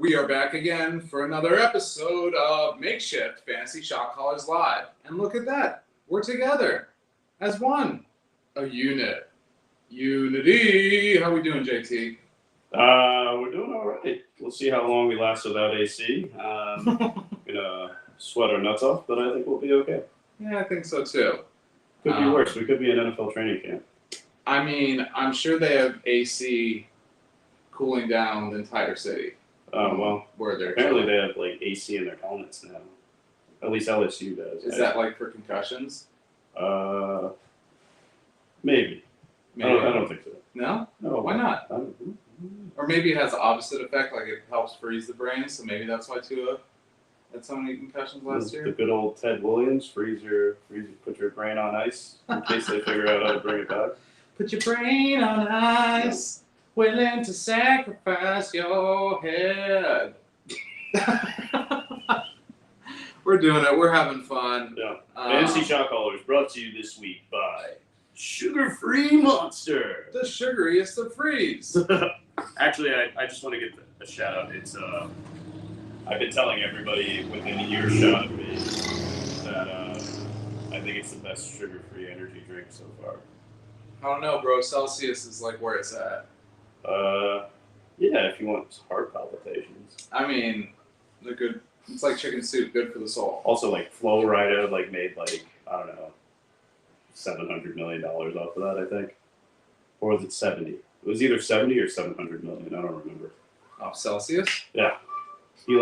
We are back again for another episode of Makeshift Fantasy Shot Callers Live. And look at that. We're together as one. A unit. Unity. How we doing, JT? We're doing all right. We'll see how long we last without AC. Gonna sweat our nuts off, but I think we'll be okay. Yeah, I think so too. Could be worse. We could be in NFL training camp. I mean, I'm sure they have AC cooling down the entire city. Well, where they're apparently they have like AC in their helmets now. At least LSU does. Is that like for concussions? Maybe. I don't think so. No? No. Why not? Or maybe it has the opposite effect, like it helps freeze the brain, so maybe that's why Tua had so many concussions last year. The good old Ted Williams, put your brain on ice in case they figure out how to bring it back. Put your brain on ice, willing to sacrifice your head. We're doing it. We're having fun. Yeah. Fantasy Shot Callers brought to you this week by Sugar-Free Monster. The sugariest of frees. Actually, I just want to give a shout out. It's I've been telling everybody within a earshot of me that I think it's the best sugar-free energy drink so far. I don't know, bro. Celsius is like where it's at. Yeah, if you want heart palpitations. I mean, they're good. It's like chicken soup, good for the soul. Also, like Flo Rida, made I don't know, $700 million off of that, I think, or was it 70? It was either 70 or 700 million. I don't remember. Off Celsius? Yeah. He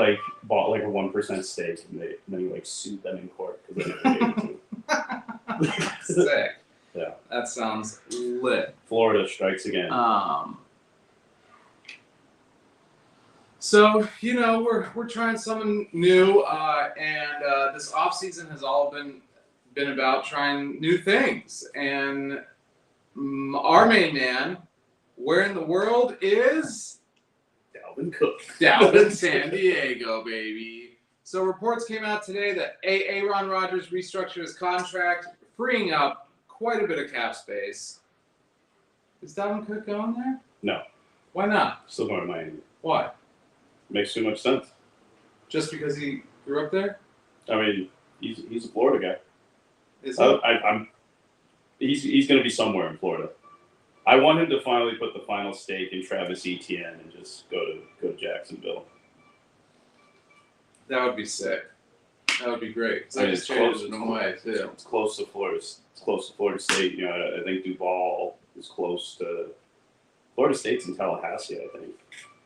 bought a 1% stake and then he sued them in court because they never gave it to him. Sick. Yeah. That sounds lit. Florida strikes again. So, we're trying something new, and this off season has all been about trying new things. And our main man, where in the world is Dalvin Cook. Dalvin San Diego, baby. So reports came out today that Aaron Rodgers restructured his contract, freeing up quite a bit of cap space. Is Dalvin Cook going there? No. Why not? Still going to Miami. Why? Makes too much sense. Just because he grew up there? I mean, he's a Florida guy. Is he? He's going to be somewhere in Florida. I want him to finally put the final stake in Travis Etienne and just go to Jacksonville. That would be sick. That would be great. I mean, I just traded him away too. It's close to Florida. It's close to Florida State. I think Duval is close to Florida State's in Tallahassee. I think.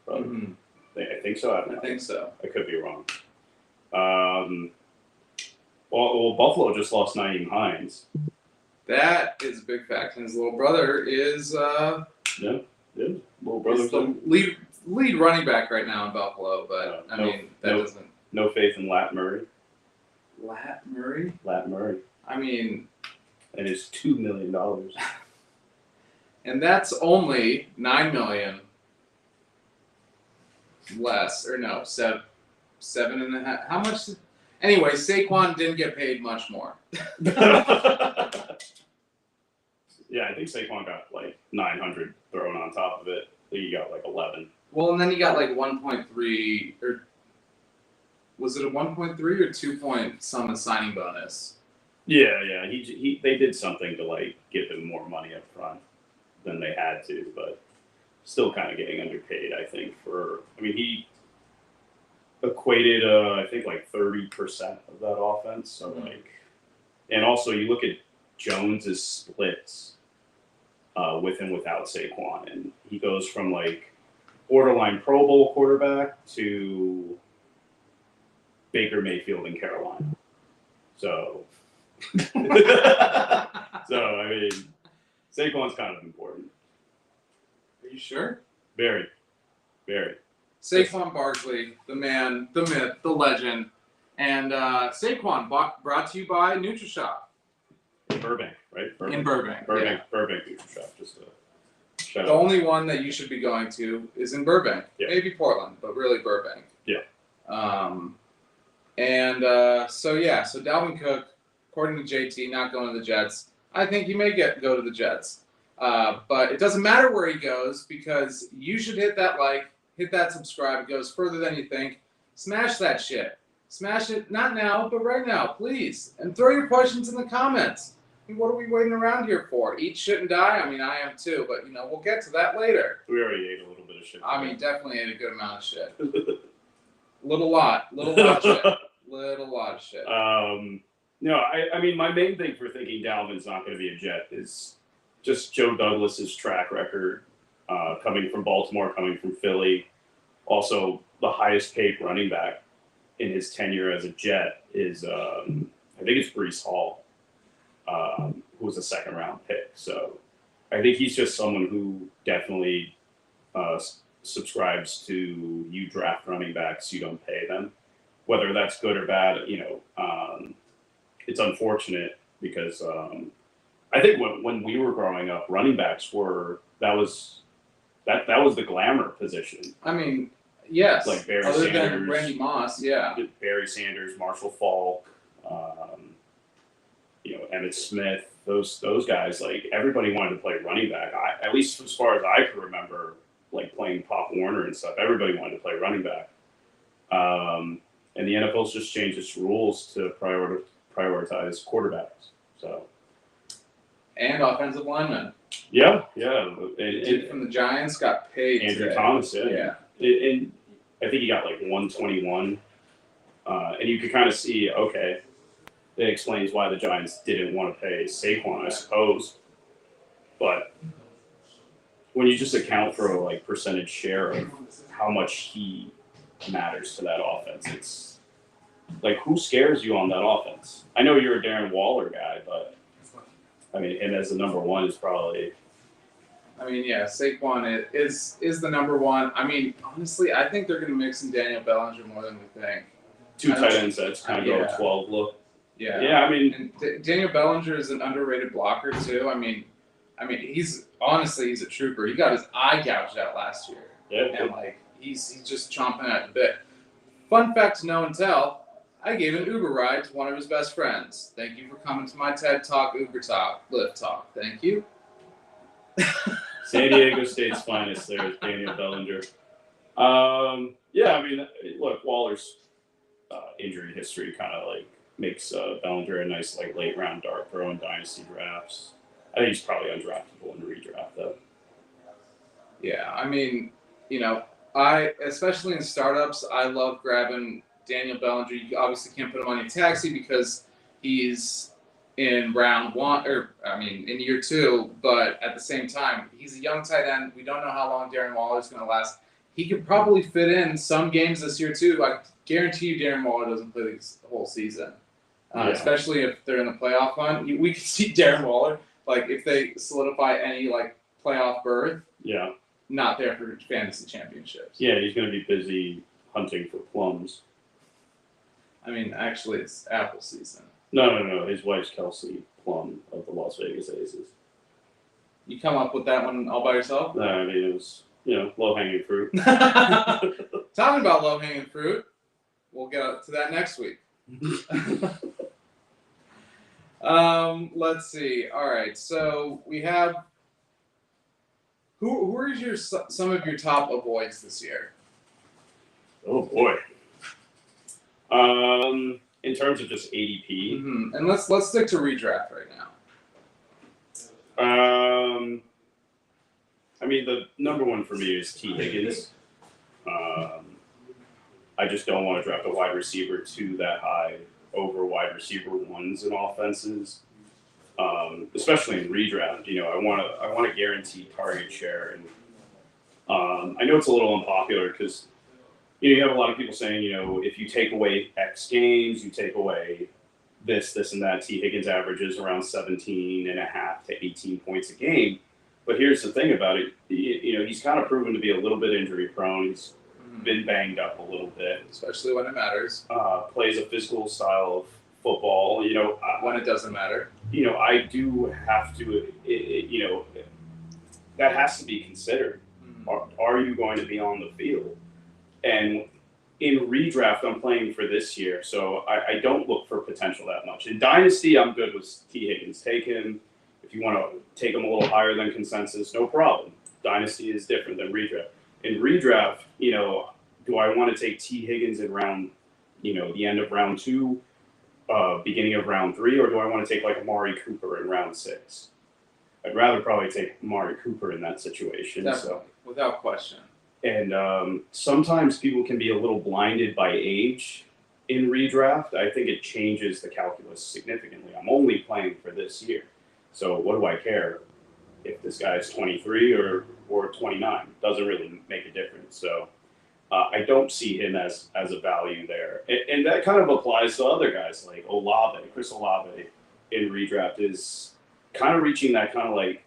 Mm-hmm. I think so. I think so. I could be wrong. Well, Buffalo just lost Nyheim Hines. That is a big fact. And his little brother is Yeah. Little brother's the lead running back right now in Buffalo, but doesn't. No faith in Lat Murray. Lat Murray? Lat Murray. I mean, and it's $2 million. And that's only $9 million less, or no, seven and a half. How much? Anyway, Saquon didn't get paid much more. Yeah, I think Saquon got 900 thrown on top of it. I think he got 11. Well, and then he got 1.3, or was it a 1.3 or 2 point some signing bonus? Yeah. They did something to give him more money up front than they had to, but still kind of getting underpaid, I think. He equated, I think 30% of that offense. So and also you look at Jones's splits with and without Saquon, and he goes from borderline Pro Bowl quarterback to Baker Mayfield in Carolina. So, Saquon's kind of important. Are you sure? Very, very. Saquon Barkley, the man, the myth, the legend, and Saquon brought to you by NutriShop. In Burbank, right? In Burbank. Burbank NutriShop. Just a shout out. The only one that you should be going to is in Burbank. Yeah. Maybe Portland, but really Burbank. Yeah. So Dalvin Cook, according to JT, not going to the Jets. I think he may go to the Jets. But it doesn't matter where he goes because you should hit that hit that subscribe. It goes further than you think. Smash that shit. Smash it, not now, but right now, please. And throw your questions in the comments. I mean, what are we waiting around here for? Eat shit and die? I mean, I am too, but, we'll get to that later. We already ate a little bit of shit. I mean, definitely ate a good amount of shit. Little lot of shit. Little lot of shit. No, I mean, my main thing for thinking Dalvin's not going to be a Jet is just Joe Douglas's track record, coming from Baltimore, coming from Philly. Also, the highest paid running back in his tenure as a Jet is, I think it's Breece Hall, who was a second-round pick. So I think he's just someone who definitely subscribes to you draft running backs, you don't pay them. Whether that's good or bad, it's unfortunate because I think when we were growing up, running backs that was the glamour position. I mean, yes. Like Barry Other Sanders, than Randy Moss, yeah. Barry Sanders, Marshall Faulk, Emmitt Smith. Those guys, like everybody wanted to play running back. At least as far as I can remember, like playing Pop Warner and stuff, everybody wanted to play running back. And the NFL's just changed its rules to prioritize quarterbacks. So. And offensive linemen. Yeah. Dude from the Giants got paid. Andrew today. Thomas, yeah. And I think he got like 121. And you could kind of see, okay, it explains why the Giants didn't want to pay Saquon, I suppose. But when you just account for a percentage share of how much he matters to that offense, it's like, who scares you on that offense? I know you're a Darren Waller guy, but I mean, him as the number one is probably. I mean, yeah, Saquon is the number one. I mean, honestly, I think they're going to mix in Daniel Bellinger more than we think. Two tight end sets, kind of go 12 look. Yeah. Yeah, I mean, and Daniel Bellinger is an underrated blocker too. I mean, he's a trooper. He got his eye gouged out last year. Yeah. And he's just chomping at the bit. Fun fact to know and tell. I gave an Uber ride to one of his best friends. Thank you for coming to my TED Talk, Uber Talk, Lyft Talk. Thank you. San Diego State's finest there is Daniel Bellinger. Yeah, I mean, look, Waller's injury history kind of makes Bellinger a nice late round dart throw in dynasty drafts. I think he's probably undraftable in the redraft though. Yeah, I mean, I especially in startups, I love grabbing Daniel Bellinger. You obviously can't put him on your taxi because he's in round one, in year two, but at the same time, he's a young tight end. We don't know how long Darren Waller is going to last. He could probably fit in some games this year too. I guarantee you Darren Waller doesn't play the whole season, especially if they're in the playoff hunt. We could see Darren Waller, if they solidify any playoff berth, not there for fantasy championships. Yeah, he's going to be busy hunting for plums. I mean, actually, it's apple season. No. His wife's Kelsey Plum of the Las Vegas Aces. You come up with that one all by yourself? No, I mean, it was, low-hanging fruit. Talking about low-hanging fruit, we'll get to that next week. Let's see. All right, so we have who are some of your top avoids this year? Oh boy. In terms of just ADP, and let's stick to redraft right now. I mean, the number one for me is T. Higgins. I just don't want to draft a wide receiver two that high over wide receiver ones in offenses, especially in redraft. I want to guarantee target share, and I know it's a little unpopular because you have a lot of people saying, if you take away X games, you take away this and that. T. Higgins averages around 17.5 to 18 points a game. But here's the thing about it. He's kind of proven to be a little bit injury prone. He's been banged up a little bit. Especially when it matters. Plays a physical style of football. When it doesn't matter. I do have to, that has to be considered. Are you going to be on the field? And in redraft, I'm playing for this year, so I don't look for potential that much. In Dynasty, I'm good with T. Higgins. Take him. If you want to take him a little higher than consensus, no problem. Dynasty is different than redraft. in redraft, do I want to take T. Higgins in round, the end of round 2, beginning of round 3, or do I want to take like Amari Cooper in round 6? I'd rather probably take Amari Cooper in that situation. Definitely, without question. And sometimes people can be a little blinded by age in redraft. I think it changes the calculus significantly. I'm only playing for this year. So what do I care if this guy is 23 or 29? Doesn't really make a difference. So I don't see him as a value there. And that kind of applies to other guys like Olave. Chris Olave in redraft is kind of reaching that kind of like,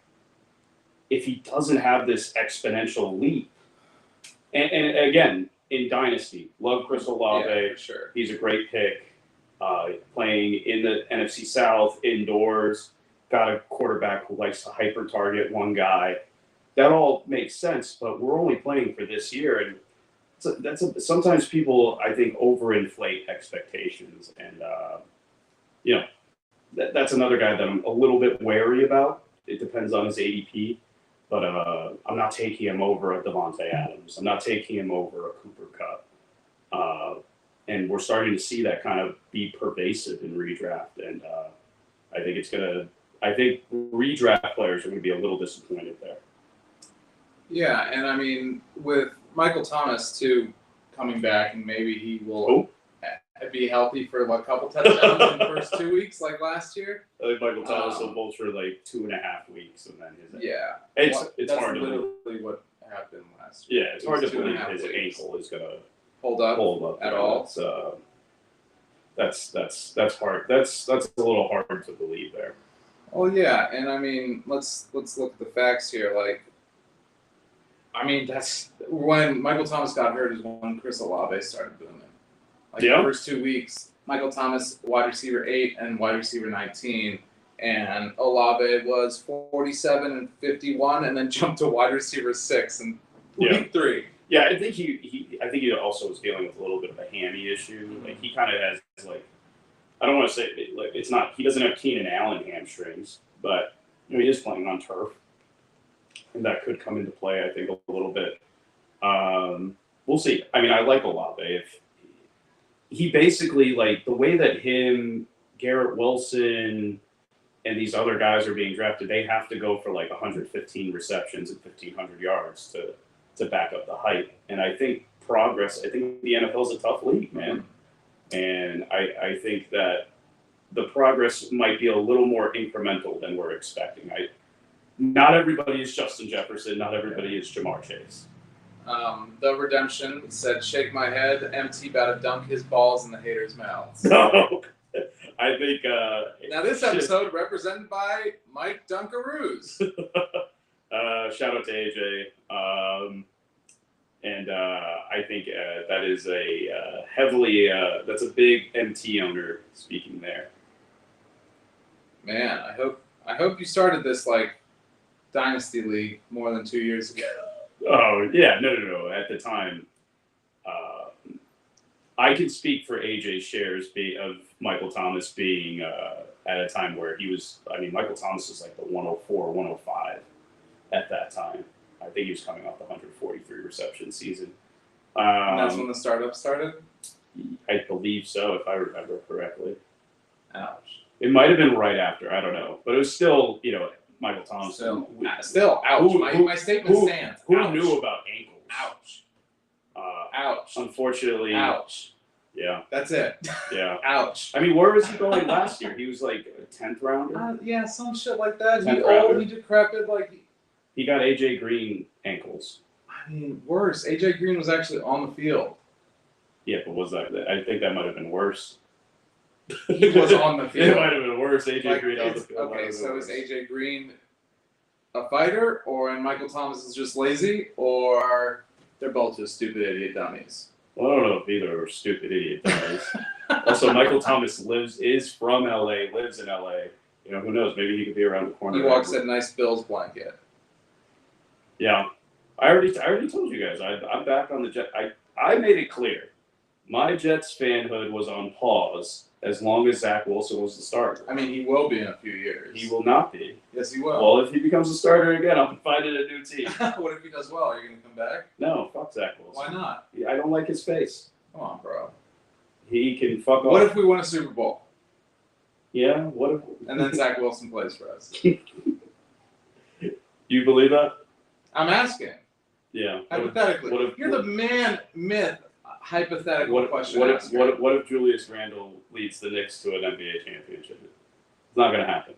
if he doesn't have this exponential leap, and again, in Dynasty, love Chris Olave. Yeah, for sure. He's a great pick. Playing in the NFC South, indoors, got a quarterback who likes to hyper target one guy. That all makes sense, but we're only playing for this year, and sometimes people, I think, overinflate expectations, and that's another guy that I'm a little bit wary about. It depends on his ADP. But I'm not taking him over a Devontae Adams. I'm not taking him over a Cooper Kupp. And we're starting to see that kind of be pervasive in redraft. And I think redraft players are going to be a little disappointed there. Yeah, and I mean, with Michael Thomas, too, coming back, and maybe he will be healthy for a couple touchdowns in the first 2 weeks, like last year. I think Michael Thomas will bowl for like 2.5 weeks, and then it's it's hard to believe. literally what happened last year. Yeah, it's hard to believe his ankle is going to hold up at all. That's hard. That's a little hard to believe there. Oh yeah, and I mean, let's look at the facts here. Like, I mean, that's when Michael Thomas got hurt is when Chris Olave started booming. Like the first 2 weeks, Michael Thomas, wide receiver 8 and wide receiver 19, and Olave was 47 and 51, and then jumped to wide receiver 6 in week 3. Yeah, I think he also was dealing with a little bit of a hammy issue. Like he kind of has like, I don't want to say like it's not, he doesn't have Keenan Allen hamstrings, but he is playing on turf, and that could come into play. I think a little bit. We'll see. I mean, I like Olave. If he basically, like, the way that him, Garrett Wilson, and these other guys are being drafted, they have to go for like 115 receptions and 1,500 yards to back up the hype. And I think the NFL is a tough league, man. And I think that the progress might be a little more incremental than we're expecting. Not everybody is Justin Jefferson. Not everybody is Jamar Chase. The Redemption said, "Shake my head, MT about to dunk his balls in the haters' mouths." No, I think. Now this episode represented by Mike Dunkaroos. Shout out to AJ, and I think that is a heavily. That's a big MT owner speaking there. Man, I hope you started this like Dynasty League more than 2 years ago. Oh, yeah. No. At the time, I can speak for AJ shares of Michael Thomas being at a time where he was, Michael Thomas was like the 104, 105 at that time. I think he was coming off the 143 reception season. And that's when the startup started? I believe so, if I remember correctly. Ouch. It might have been right after. I don't know. But it was still, Michael Thomas. Still, ouch. My statement stands. Who knew about ankles? Ouch. Ouch. Unfortunately. Ouch. Yeah. That's it. Yeah. Ouch. Where was he going last year? He was like a 10th rounder? Yeah, some shit like that. He 10th old, rounder. he decrepit, He got AJ Green ankles. Worse. AJ Green was actually on the field. Yeah, but I think that might have been worse. He was on the field. It might have been worse. AJ Green on the field. Okay, so is AJ Green a fighter, and Michael Thomas is just lazy, or they're both just stupid idiot dummies? Well, I don't know if either are stupid idiot dummies. Also, Michael Thomas is from LA, lives in LA. Who knows? Maybe he could be around the corner. He walks that nice Bills blanket. Yeah, I already told you guys. I'm back on the jet. I made it clear My Jets fanhood was on pause as long as Zach Wilson was the starter. I mean, he will be in a few years. He will not be. Yes, he will. Well, if he becomes a starter again, I'm finding a new team. What if he does well? Are you going to come back? No, fuck Zach Wilson. Why not? I don't like his face. Come on, bro. He can fuck off. What if we win a Super Bowl? Yeah, what if... And then Zach Wilson plays for us. You believe that? I'm asking. Yeah. Hypothetically. You're the man myth hypothetical question asker. What if Julius Randle leads the Knicks to an NBA championship? It's not going to happen.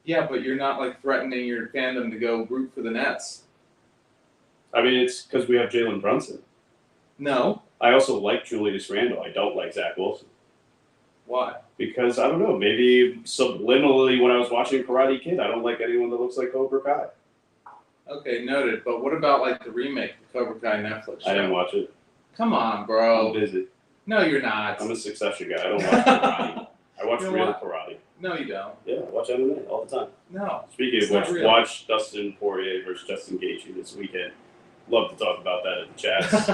Yeah, but you're not like threatening your fandom to go root for the Nets. I mean, it's because we have Jalen Brunson. No. I also like Julius Randle. I don't like Zach Wilson. Why? Because, I don't know, maybe subliminally when I was watching Karate Kid, I don't like anyone that looks like Cobra Kai. Okay, noted. But what about like the remake, the Cobra Kai Netflix show? I didn't watch it. Come on, bro. I'm busy. No, you're not. I'm a Succession guy. I don't watch karate. I watch real karate. No, you don't. Yeah, I watch MMA all the time. No. Speaking of which, watch Dustin Poirier versus Justin Gaethje this weekend. Love to talk about that at the chats.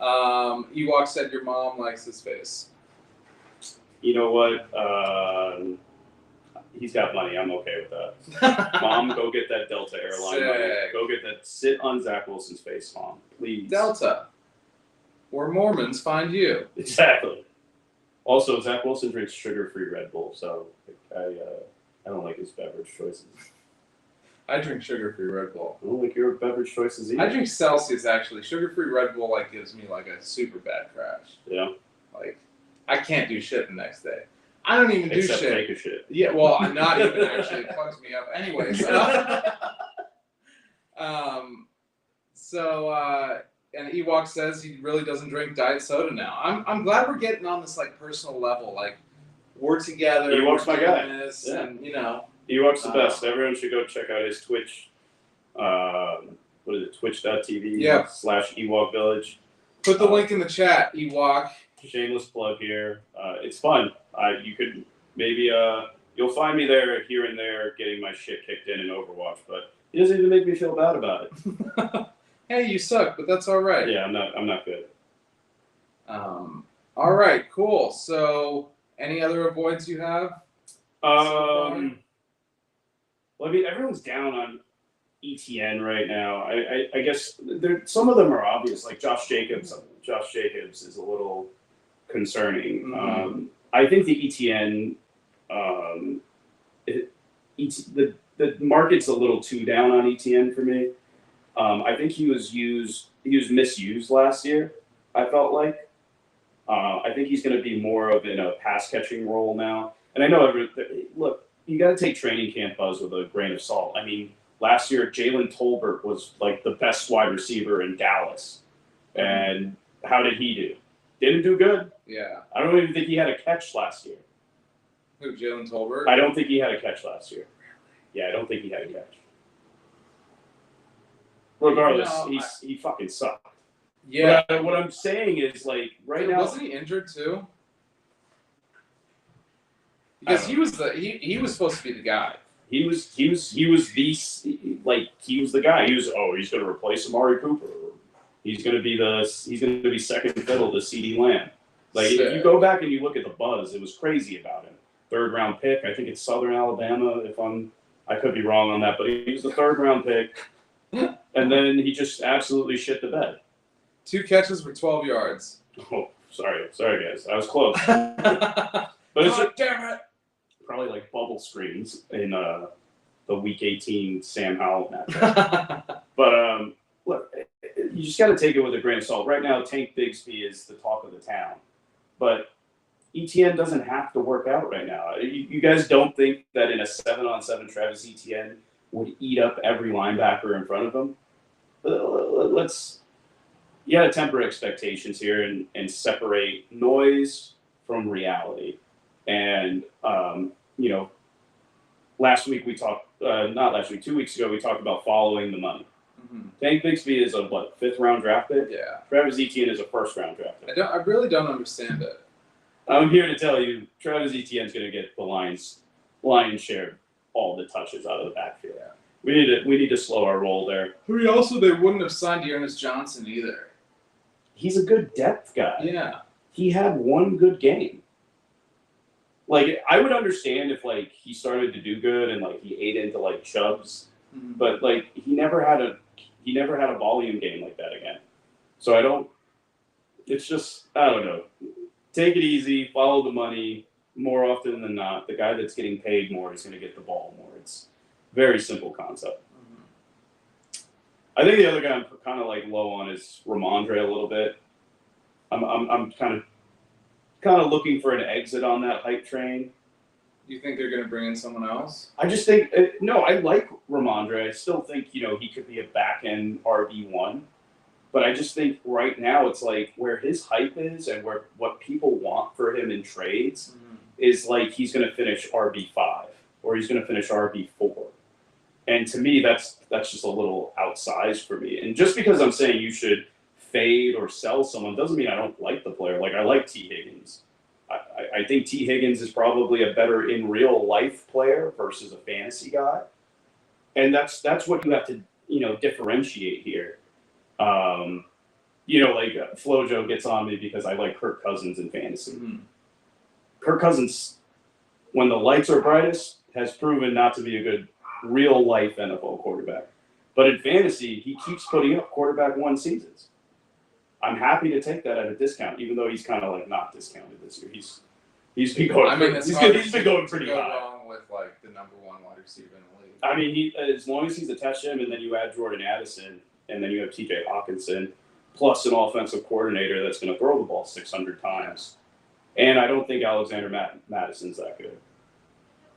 Ewok said your mom likes his face. You know what? He's got money. I'm okay with that. Mom, go get that Delta airline money. Go get that. Sit on Zach Wilson's face, Mom. Please. Delta. Where Mormons find you. Exactly. Also, Zach Wilson drinks sugar-free Red Bull, so I don't like his beverage choices. I drink sugar-free Red Bull. I don't like your beverage choices either. I drink Celsius, actually. Sugar-free Red Bull like gives me like a super bad crash. Yeah. Like, I can't do shit the next day. I don't even do Except shit. take a shit. Yeah, well, I'm not even actually. It fucks me up. Anyways. And Ewok says he really doesn't drink diet soda now. I'm glad we're getting on this like personal level. Like we're together. Ewok's my guy. This, yeah. And you know. Ewok's the best. Everyone should go check out his Twitch. What is it? Twitch.tv /Ewok Village. Put the link in the chat, Ewok. Shameless plug here. It's fun. You could maybe you'll find me there here and there getting my shit kicked in Overwatch, but he doesn't even make me feel bad about it. Hey, you suck, but that's all right. Yeah, I'm not good. All right, cool. So, any other avoids you have? Well, I mean, everyone's down on ETN right now. I guess some of them are obvious, like Josh Jacobs. Josh Jacobs is a little concerning. Mm-hmm. I think the ETN, the market's a little too down on ETN for me. I think he was misused last year. I felt like. I think he's going to be more of in a pass catching role now. And I know look, you got to take training camp buzz with a grain of salt. I mean, last year Jalen Tolbert was like the best wide receiver in Dallas, and how did he do? Didn't do good. Yeah. I don't even think he had a catch last year. Who, Jalen Tolbert? I don't think he had a catch last year. Yeah, I don't think he had a catch. Regardless, he fucking sucked. Yeah. But what I'm saying is, like, now... Wasn't he injured, too? Because he was supposed to be the guy. He was the guy. He's going to replace Amari Cooper. He's going to be second fiddle to CeeDee Lamb. Like, if you go back and you look at the buzz, it was crazy about him. 3rd round pick. I think it's Southern Alabama. I could be wrong on that, but he was the 3rd round pick. And then he just absolutely shit the bed. 2 catches for 12 yards. Oh, sorry guys. I was close. But it's damn it. Probably like bubble screens in the Week 18 Sam Howell matchup. But look, you just got to take it with a grain of salt. Right now, Tank Bigsby is the talk of the town, but ETN doesn't have to work out right now. You guys don't think that in a 7-on-7 Travis Etienne would eat up every linebacker in front of him? You got to temper expectations here and separate noise from reality. And, last week we talked, not last week, 2 weeks ago, we talked about following the money. Mm-hmm. Tank Bigsby is a, 5th round draft pick? Yeah. Travis Etienne is a 1st round draft pick. I really don't understand it. I'm here to tell you, Travis Etienne's going to get the lion's share all the touches out of the backfield. Yeah. We need to slow our roll there. I mean, also, they wouldn't have signed Dearness Johnson either. he's a good depth guy. Yeah. He had one good game. Like, I would understand if, like, he started to do good and, like, he ate into, like, Chubbs. Mm-hmm. But, like, he never had a volume game like that again. So it's just, I don't know. Take it easy, follow the money. More often than not, the guy that's getting paid more is going to get the ball more. It's very simple concept. Mm-hmm. I think the other guy I'm kind of, like, low on is Ramondre a little bit. I'm kind of looking for an exit on that hype train. You think they're going to bring in someone else? I just think no. I like Ramondre. I still think he could be a back end RB1, but I just think right now it's like where his hype is and what people want for him in trades is like he's going to finish RB5 or he's going to finish RB4, and to me that's just a little outsized for me. And just because I'm saying you should fade or sell someone doesn't mean I don't like the player. Like I like T. Higgins. I think T. Higgins is probably a better in real life player versus a fantasy guy, and that's what you have to differentiate here. Like Flojo gets on me because I like Kirk Cousins in fantasy. Mm-hmm. Kirk Cousins, when the lights are brightest, has proven not to be a good real life NFL quarterback, but in fantasy he keeps putting up quarterback 1 seasons. I'm happy to take that at a discount, even though he's kind of like not discounted this year. He's been going. He's been going pretty high. Wrong with like the number 1 wide receiver in the league. I mean, as long as he's attached to him, and then you add Jordan Addison, and then you have T.J. Hawkinson, plus an offensive coordinator that's going to throw the ball 600 times, and I don't think Alexander Madison's that good.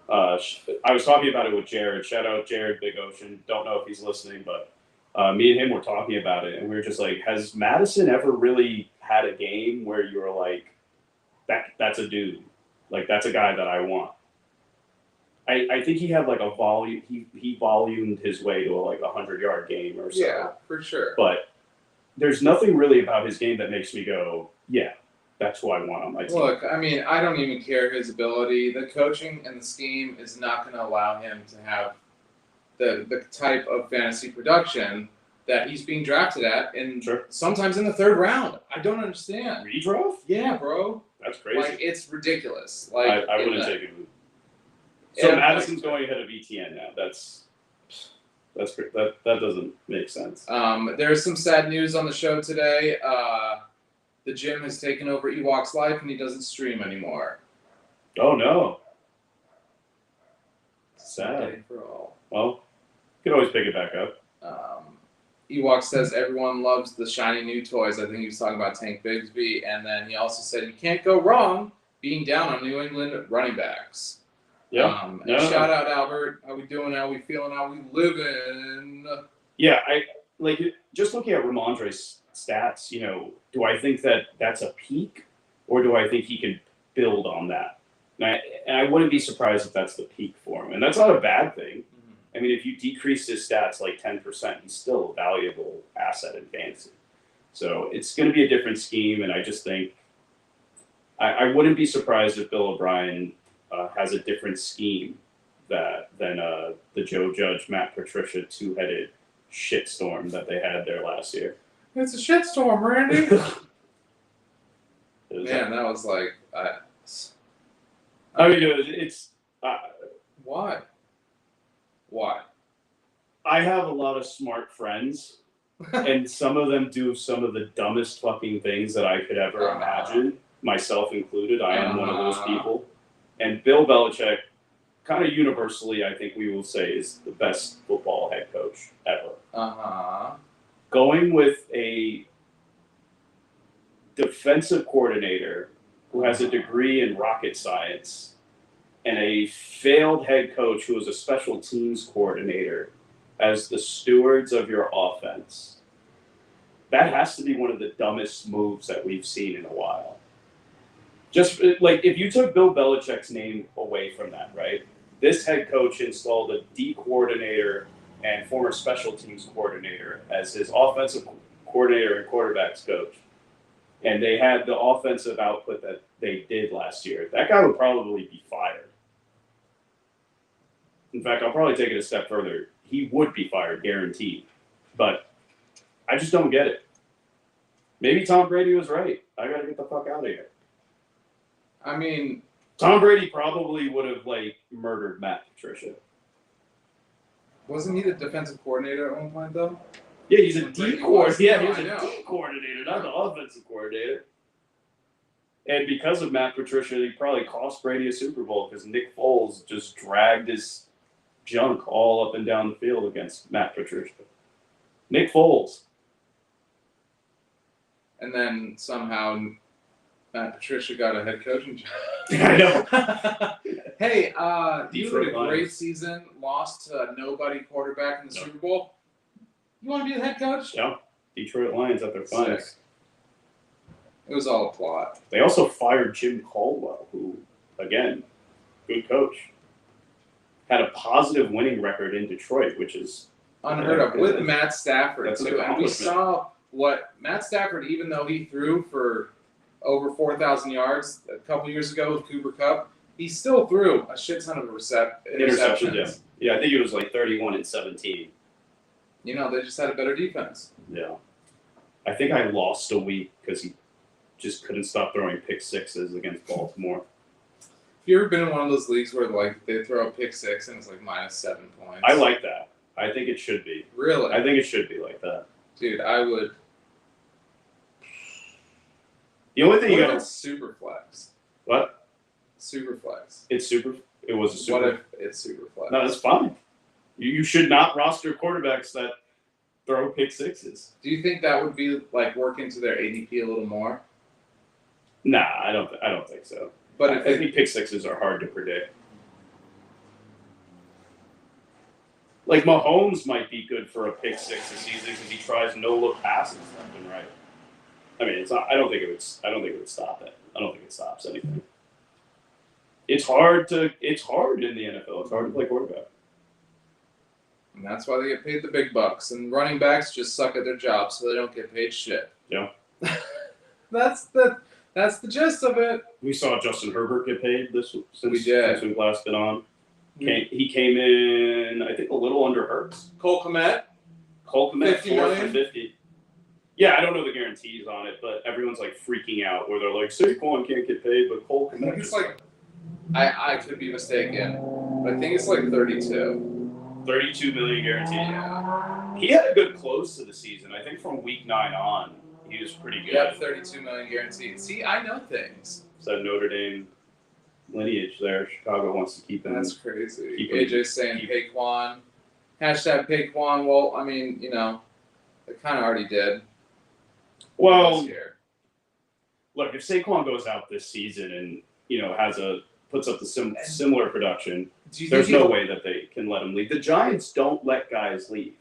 I was talking about it with Jared. Shout out Jared Big Ocean. Don't know if he's listening, but. Me and him were talking about it, and we were just like, has Madison ever really had a game where you were like, that's a dude. Like, that's a guy that I want. I think he had like a volume. He volumed his way to a 100-yard game or so. Yeah, for sure. But there's nothing really about his game that makes me go, yeah, that's who I want on my team. Look, I mean, I don't even care his ability. The coaching and the scheme is not going to allow him to have the type of fantasy production that he's being drafted at, and sometimes in the 3rd round. I don't understand. Redraft? Yeah, bro. That's crazy. Like, it's ridiculous. Like I wouldn't take it. So Madison's going ahead of ETN now. That's great. That doesn't make sense. There's some sad news on the show today. The gym has taken over Ewok's life, and he doesn't stream anymore. Oh no. Sad. For all. Well, you can always pick it back up. Ewok says everyone loves the shiny new toys. I think he was talking about Tank Bigsby. And then he also said you can't go wrong being down on New England running backs. Yeah. Shout out, Albert. How we doing? How we feeling? How we living? Yeah, just looking at Ramondre's stats, do I think that that's a peak, or do I think he can build on that? And I wouldn't be surprised if that's the peak for him. And that's not a bad thing. I mean, if you decrease his stats like 10%, he's still a valuable asset in fantasy. So it's going to be a different scheme, and I just think I wouldn't be surprised if Bill O'Brien has a different scheme than the Joe Judge, Matt Patricia 2-headed shitstorm that they had there last year. It's a shitstorm, Randy. Man, that was like... I mean, it's... Why? I have a lot of smart friends, and some of them do some of the dumbest fucking things that I could ever imagine, myself included. I am one of those people. And Bill Belichick, kind of universally, I think we will say, is the best football head coach ever. Going with a defensive coordinator who has a degree in rocket science and a failed head coach who was a special teams coordinator as the stewards of your offense. That has to be one of the dumbest moves that we've seen in a while. Just like if you took Bill Belichick's name away from that, right? This head coach installed a D coordinator and former special teams coordinator as his offensive coordinator and quarterbacks coach. And they had the offensive output that they did last year. That guy would probably be fired. In fact, I'll probably take it a step further. He would be fired, guaranteed. But I just don't get it. Maybe Tom Brady was right. I got to get the fuck out of here. I mean, Tom Brady probably would have murdered Matt Patricia. wasn't he the defensive coordinator at one point though? Yeah, he's a D coordinator. Yeah, he's I a know. D coordinator, not the offensive coordinator. And because of Matt Patricia, he probably cost Brady a Super Bowl because Nick Foles just dragged his junk all up and down the field against Matt Patricia. Nick Foles. And then somehow Matt Patricia got a head coaching job. I know. Hey, you had a Lions. great season, lost to a nobody quarterback in the Super Bowl. You want to be the head coach? Yeah. Detroit Lions at their finest. Sick. It was all a plot. They also fired Jim Caldwell, who, again, good coach. Had a positive winning record in Detroit, which is Unheard of. With Matt Stafford, That's an too. And we accomplishment. saw what Matt Stafford, even though he threw for over 4,000 yards a couple years ago with Cooper Kupp, he still threw a shit ton of interceptions. Yeah, I think it was 31-17. You know, they just had a better defense. Yeah. I think I lost a week because he just couldn't stop throwing pick sixes against Baltimore. Have you ever been in one of those leagues where they throw a pick six and it's -7 points? I like that. I think it should be. Really? I think it should be like that. Dude, I would. The only thing What you if got it's super flex? what? Super flex. It's super. It was a super. What if it's super flex? No, that's fine. You should not roster quarterbacks that throw pick sixes. Do you think that would be work into their ADP a little more? Nah, I don't think so. But I think pick sixes are hard to predict. Mahomes might be good for a pick six this season because he tries no look passes left and right. I mean, it's not. I don't think it would stop it. I don't think it stops anything. It's hard in the NFL. It's hard to play quarterback. And that's why they get paid the big bucks. And running backs just suck at their job, so they don't get paid shit. Yeah. That's the gist of it. We saw Justin Herbert get paid We did. since we've last been on. He came in, I think, a little under Hurts. Cole Kmet, 50 million? for 50. Yeah, I don't know the guarantees on it, but everyone's freaking out where they're like, Saquon can't get paid, but Cole I think Kmet. it's I could be mistaken, but I think it's 32. 32 million guaranteed. Yeah. He had a good close to the season. I think from week 9 on, he was pretty good. Yep, 32 million guaranteed. See, I know things. So Notre Dame lineage there. Chicago wants to keep him. That's crazy. Keep AJ's saying Paquan. Hashtag Paquan. Well, I mean, they kind of already did. Well, this year. Look, if Saquon goes out this season and puts up the similar production, there's no way that they can let him leave. The Giants don't let guys leave,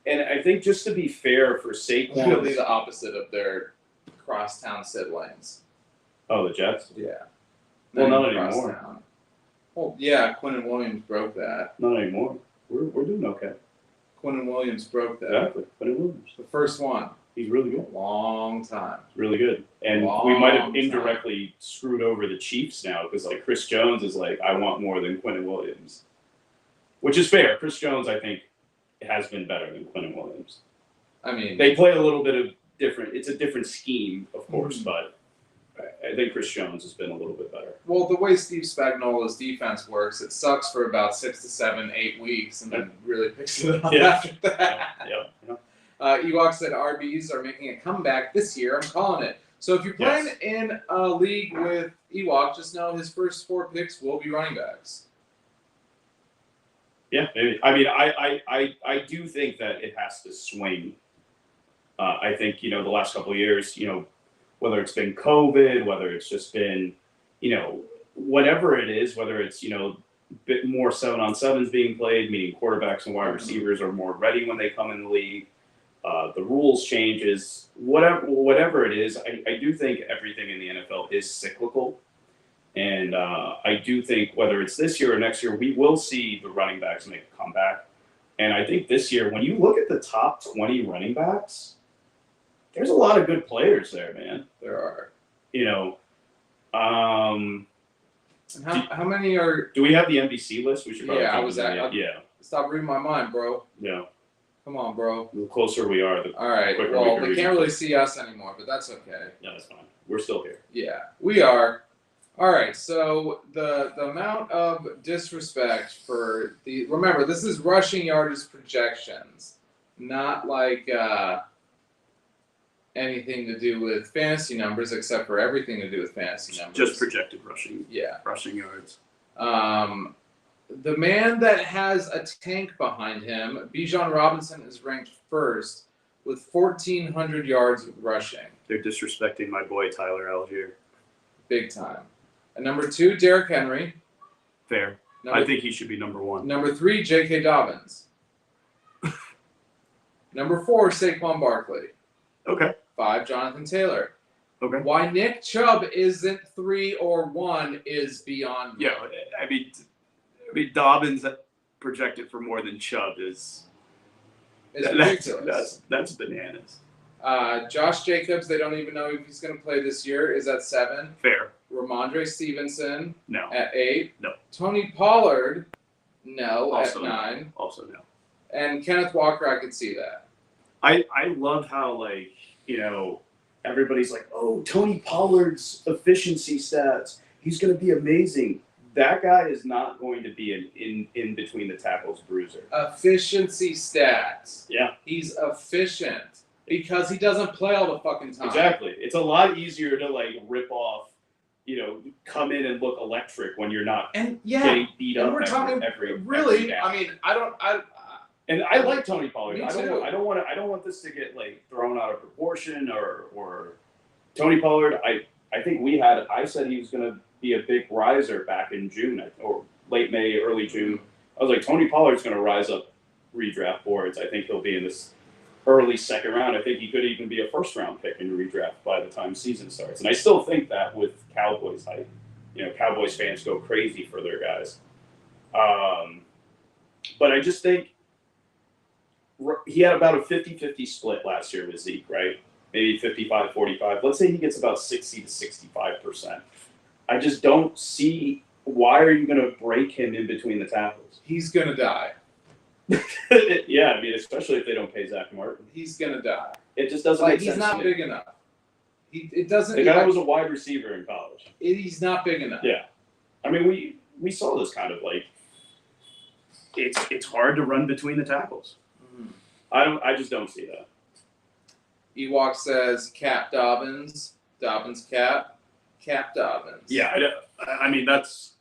and I think just to be fair for Saquon, Literally the opposite of their crosstown siblings. Oh, the Jets? Yeah. Well, not even anymore. crosstown. Well, yeah, Quinnen Williams broke that. Not anymore. We're doing okay. Quinnen Williams broke that. Exactly. Quinnen Williams. The first one. He's really good. Long time. Really good. And we might have indirectly screwed over the Chiefs now because Chris Jones is I want more than Quinnen Williams. Which is fair. Chris Jones, I think, has been better than Quinnen Williams. I mean, they play a little bit of different. It's a different scheme, of course, but I think Chris Jones has been a little bit better. Well, the way Steve Spagnuolo's defense works, it sucks for about 6 to 7, 8 weeks, and then really picks it up after that. Yeah. Ewok said RBs are making a comeback this year. I'm calling it. So if you're playing in a league with Ewok, just know his first 4 picks will be running backs. Yeah, maybe. I mean, I do think that it has to swing. I think, the last couple of years, whether it's been COVID, whether it's just been, whatever it is, whether it's, a bit more 7-on-7s being played, meaning quarterbacks and wide receivers are more ready when they come in the league. The rules changes, whatever it is, I do think everything in the NFL is cyclical. And I do think whether it's this year or next year, we will see the running backs make a comeback. And I think this year, when you look at the top 20 running backs, there's a lot of good players there, man. There are. And how many are... Do we have the NBC list? We should probably I was at... Yeah. Stop reading my mind, bro. Yeah. Come on, bro. The closer we are, the All right. quicker Well, we can they can't really see us anymore, but that's okay. No, that's fine. We're still here. Yeah, we are. All right. So the amount of disrespect for the remember this is rushing yardage projections, not like anything to do with fantasy numbers, except for everything to do with fantasy numbers. Just projected rushing yards. The man that has a tank behind him, Bijan Robinson, is ranked first with 1,400 yards rushing. They're disrespecting my boy Tyler Algier. Big time. And number 2, Derrick Henry. Fair. I think he should be number 1. Number 3, J.K. Dobbins. Number 4, Saquon Barkley. Okay. 5, Jonathan Taylor. Okay. Why Nick Chubb isn't 3 or 1 is beyond me. Yeah, I mean, Dobbins projected for more than Chubb is ridiculous. That's bananas. Josh Jacobs, they don't even know if he's going to play this year, is at 7. Fair. Ramondre Stevenson No. at 8. No. Tony Pollard, no, Also at 9. Also no. And Kenneth Walker, I could see that. I love how, like, you know, everybody's like, oh, Tony Pollard's efficiency stats. He's going to be amazing. That guy is not going to be an in between the tackles bruiser. Efficiency stats. Yeah. He's efficient because he doesn't play all the fucking time. Exactly. It's a lot easier to, like, rip off, you know, come in and look electric when you're not getting beat up. And we're talking every I mean, and I like Tony Pollard. Me I too. don't want this to get, like, thrown out of proportion or Tony Pollard. I think I said he was going to be a big riser back in June or late May, early June. I was like, Tony Pollard's going to rise up redraft boards. I think he'll be in this early second round. I think he could even be a first round pick in redraft by the time season starts. And I still think that with Cowboys hype. You know, Cowboys fans go crazy for their guys. But I just think he had about a 50-50 split last year with Zeke, right? Maybe 55-45. Let's say he gets about 60 to 65%. I just don't see why are you going to break him in between the tackles? He's going to die. Yeah, I mean, especially if they don't pay Zach Martin. He's going to die. It just doesn't make sense. He's not big enough. It doesn't. The guy was a wide receiver in college. He's not big enough. Yeah. I mean, we saw this kind of, like, it's hard to run between the tackles. Mm. I just don't see that. Ewok says Cap Dobbins. Dobbins Cap. Cap Dobbins. Yeah, I mean, that's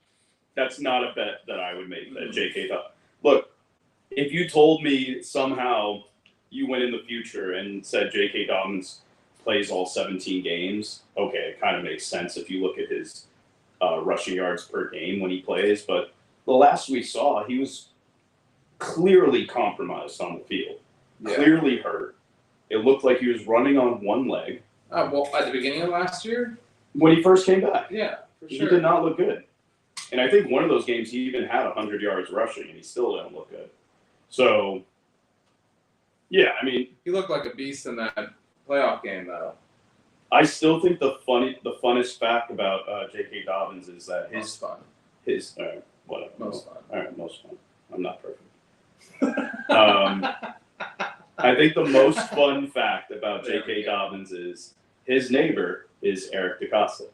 not a bet that I would make, that J.K. Dobbins. Look, if you told me somehow you went in the future and said J.K. Dobbins plays all 17 games, okay, it kind of makes sense if you look at his rushing yards per game when he plays. But the last we saw, he was clearly compromised on the field, clearly hurt. It looked like he was running on one leg. Well, at the beginning of last year? When he first came back. Yeah, for sure. He did not look good. And I think one of those games he even had 100 yards rushing, and he still didn't look good. So, yeah, I mean, he looked like a beast in that playoff game, though. I still think the funnest fact about J.K. Dobbins is that most fun. Whatever. Most fun. All right, most fun. I'm not perfect. I think the most fun fact about J.K. Dobbins is his neighbor is Eric DeCosta,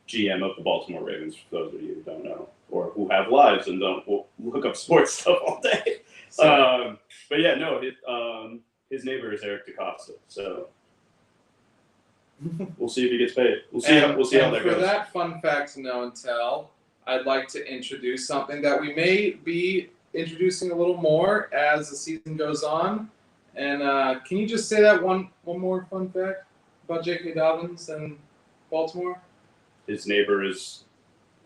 GM of the Baltimore Ravens, for those of you who don't know, or who have lives and don't look up sports stuff all day. But yeah, no, his neighbor is Eric DeCosta, so we'll see if he gets paid. We'll see how that goes. For that fun fact to know and tell, I'd like to introduce something that we may be introducing a little more as the season goes on. And can you just say that one more fun fact about J.K. Dobbins and Baltimore? His neighbor is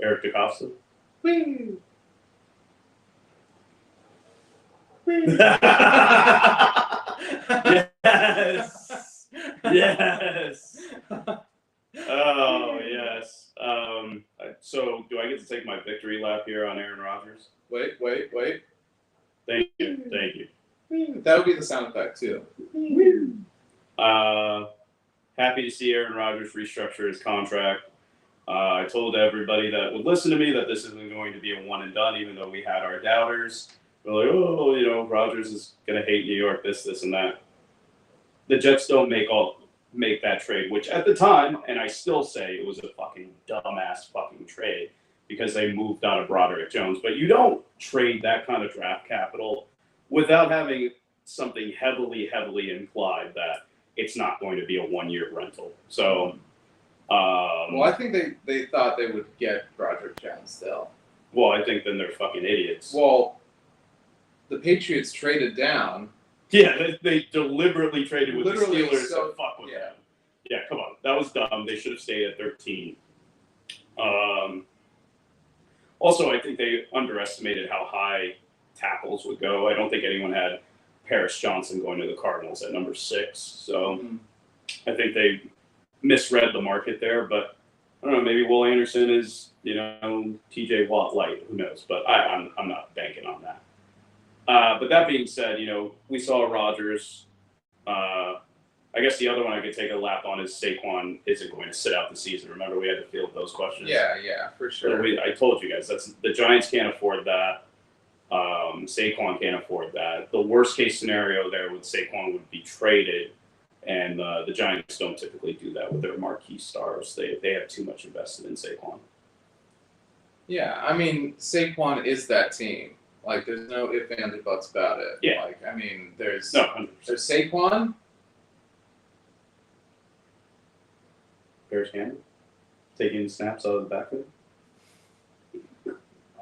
Eric DeCosta. Whee! Yes. Yes. Oh, yes. So, do I get to take my victory lap here on Aaron Rodgers? Wait. Thank you. That would be the sound effect, too. Happy to see Aaron Rodgers restructure his contract. I told everybody that would listen to me that this isn't going to be a one and done, even though we had our doubters They're like, oh, you know, Rodgers is gonna hate New York, this, and that. The Jets don't make that trade, which at the time, and I still say it was a fucking dumbass fucking trade because they moved out of Broderick Jones. But you don't trade that kind of draft capital without having something heavily implied that it's not going to be a 1-year rental. So, well, I think they thought they would get Broderick Jones still. Well, I think then they're fucking idiots. Well, the Patriots traded down. Yeah, they deliberately traded with the Steelers to fuck with them. Yeah, come on. That was dumb. They should have stayed at 13. Also, I think they underestimated how high tackles would go. I don't think anyone had Paris Johnson going to the Cardinals at number 6. So I think they misread the market there. But I don't know. Maybe Will Anderson is, you know, TJ Watt light. Who knows? But I'm not banking on that. But that being said, you know, we saw Rodgers. I guess the other one I could take a lap on is Saquon isn't going to sit out the season. Remember, we had to field those questions. Yeah, for sure. I told you guys the Giants can't afford that. Saquon can't afford that. The worst case scenario there with Saquon would be traded, and the Giants don't typically do that with their marquee stars. They have too much invested in Saquon. Yeah, I mean, Saquon is that team. Like, there's no ifs, ands, or buts about it. Yeah. Like, I mean, there's 100%. Saquon. Paris Campbell taking snaps out of the backfield.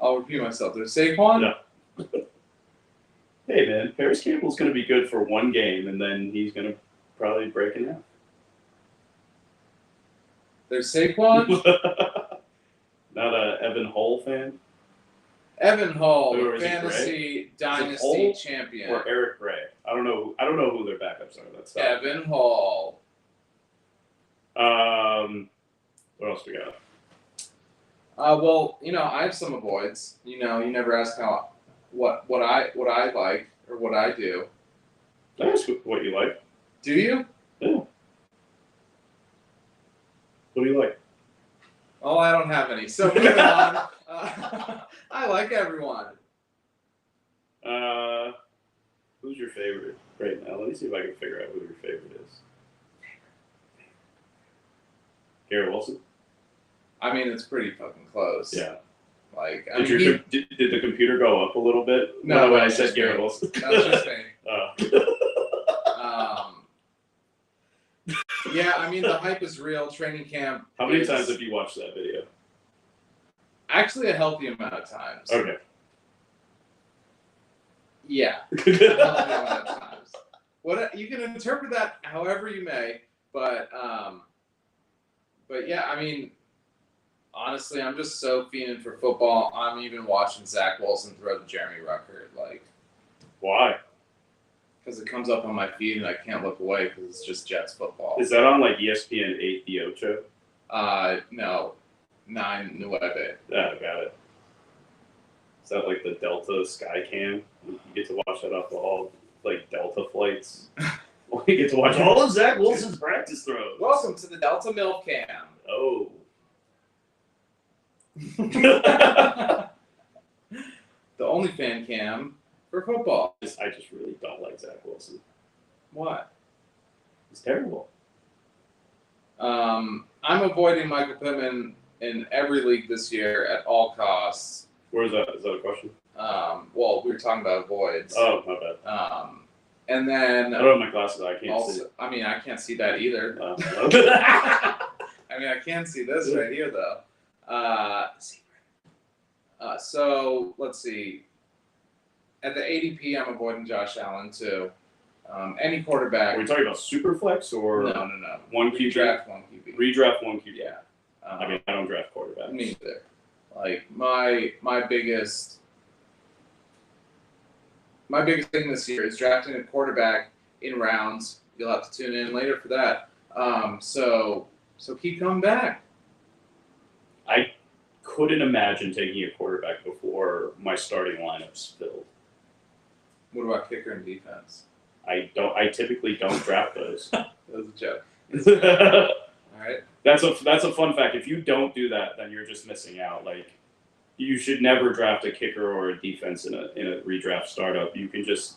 I'll repeat myself. There's Saquon. No. Hey man, Paris Campbell's going to be good for one game, and then he's going to probably break in half. There's Saquon. Not a Evan Hull fan. Evan Hull, Or is it fantasy dynasty Hull champion. or Eric Gray. I don't know who their backups are. That's Evan Hull. What else we got? Well, you know, I have some avoids. You know, you never ask what I like or what I do. That's what you like. Do you? Yeah. What do you like? Oh, I don't have any. So moving on. I like everyone. Who's your favorite right now? Let me see if I can figure out who your favorite is. Garrett Wilson? I mean, it's pretty fucking close. Yeah. Like, did the computer go up a little bit? No, when I said Garrett Wilson. That was just me. Yeah, I mean, the hype is real. Training camp. How many times have you watched that video? Actually, a healthy amount of times. Okay. Yeah. A healthy amount of times. You can interpret that however you may, but yeah, I mean, honestly, I'm just so fiending for football. I'm even watching Zach Wilson throw to Jeremy Ruckert. Like, why? Because it comes up on my feed and I can't look away because it's just Jets football. Is that on like ESPN 8 The Ocho? No, 9 Nueve. Yeah, got it. Is that like the Delta Sky Cam? You get to watch that off all like Delta flights. You get to watch all of Zach Wilson's practice throws. Welcome to the Delta Milk Cam. Oh. The only fan cam for football. I just really don't like Zach Wilson. Why? He's terrible. I'm avoiding Michael Pittman in every league this year at all costs. Where is that? Is that a question? Well, we were talking about avoids. Oh, my bad. And then I don't have my glasses. I can't see. I mean, I can't see that either. I mean, I can see this right here though. So let's see. At the ADP, I'm avoiding Josh Allen too. Any quarterback. Are we talking about Superflex or No. one QB? Redraft one QB. Redraft one QB. Yeah. I mean, I don't draft quarterbacks. Me neither. Like my biggest thing this year is drafting a quarterback in rounds. You'll have to tune in later for that. So keep coming back. I couldn't imagine taking a quarterback before my starting lineup's filled. What about kicker and defense? I typically don't draft those. That was a joke. All right. That's a fun fact. If you don't do that, then you're just missing out. Like, you should never draft a kicker or a defense in a redraft startup. You can just,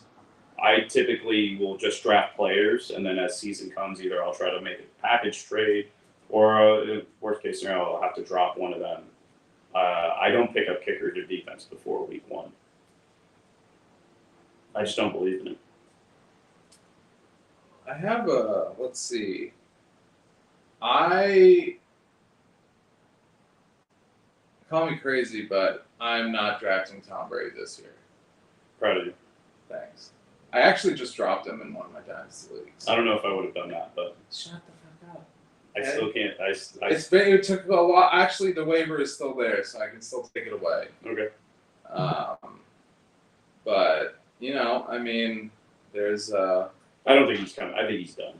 I typically will just draft players, and then as season comes, either I'll try to make a package trade, or worst case scenario, I'll have to drop one of them. I don't pick up kickers or defense before week 1. I just don't believe in it. I have let's see. Call me crazy, but I'm not drafting Tom Brady this year. Proud of you. Thanks. I actually just dropped him in one of my dynasty leagues. I don't know if I would have done that, but Shut the fuck up. I still can't. It took a lot. Actually, the waiver is still there, so I can still take it away. Okay. But I mean, there's I don't think he's coming. I think he's done.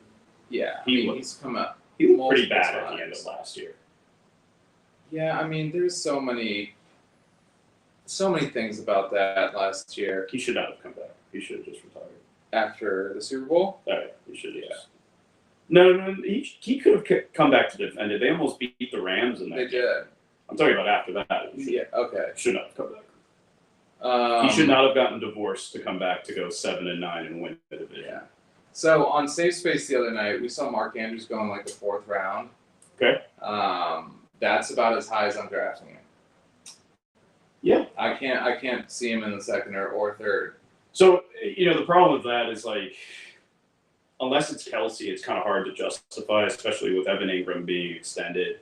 Yeah, he's come up. He looked pretty bad at the end of last year. Yeah, I mean, there's so many things about that last year. He should not have come back. He should have just retired after the Super Bowl. All right, he should have. Yeah. No. He could have come back to defend it. They almost beat the Rams in that. They did. I'm talking about after that. Yeah. Okay. Should not have come back. He should not have gotten divorced to come back to go 7-9 and win the division. Yeah. So on Safe Space the other night, we saw Mark Andrews go in like the 4th round. Okay. That's about as high as I'm drafting him. Yeah. I can't see him in the 2nd or 3rd. So the problem with that is like, unless it's Kelsey, it's kind of hard to justify, especially with Evan Ingram being extended.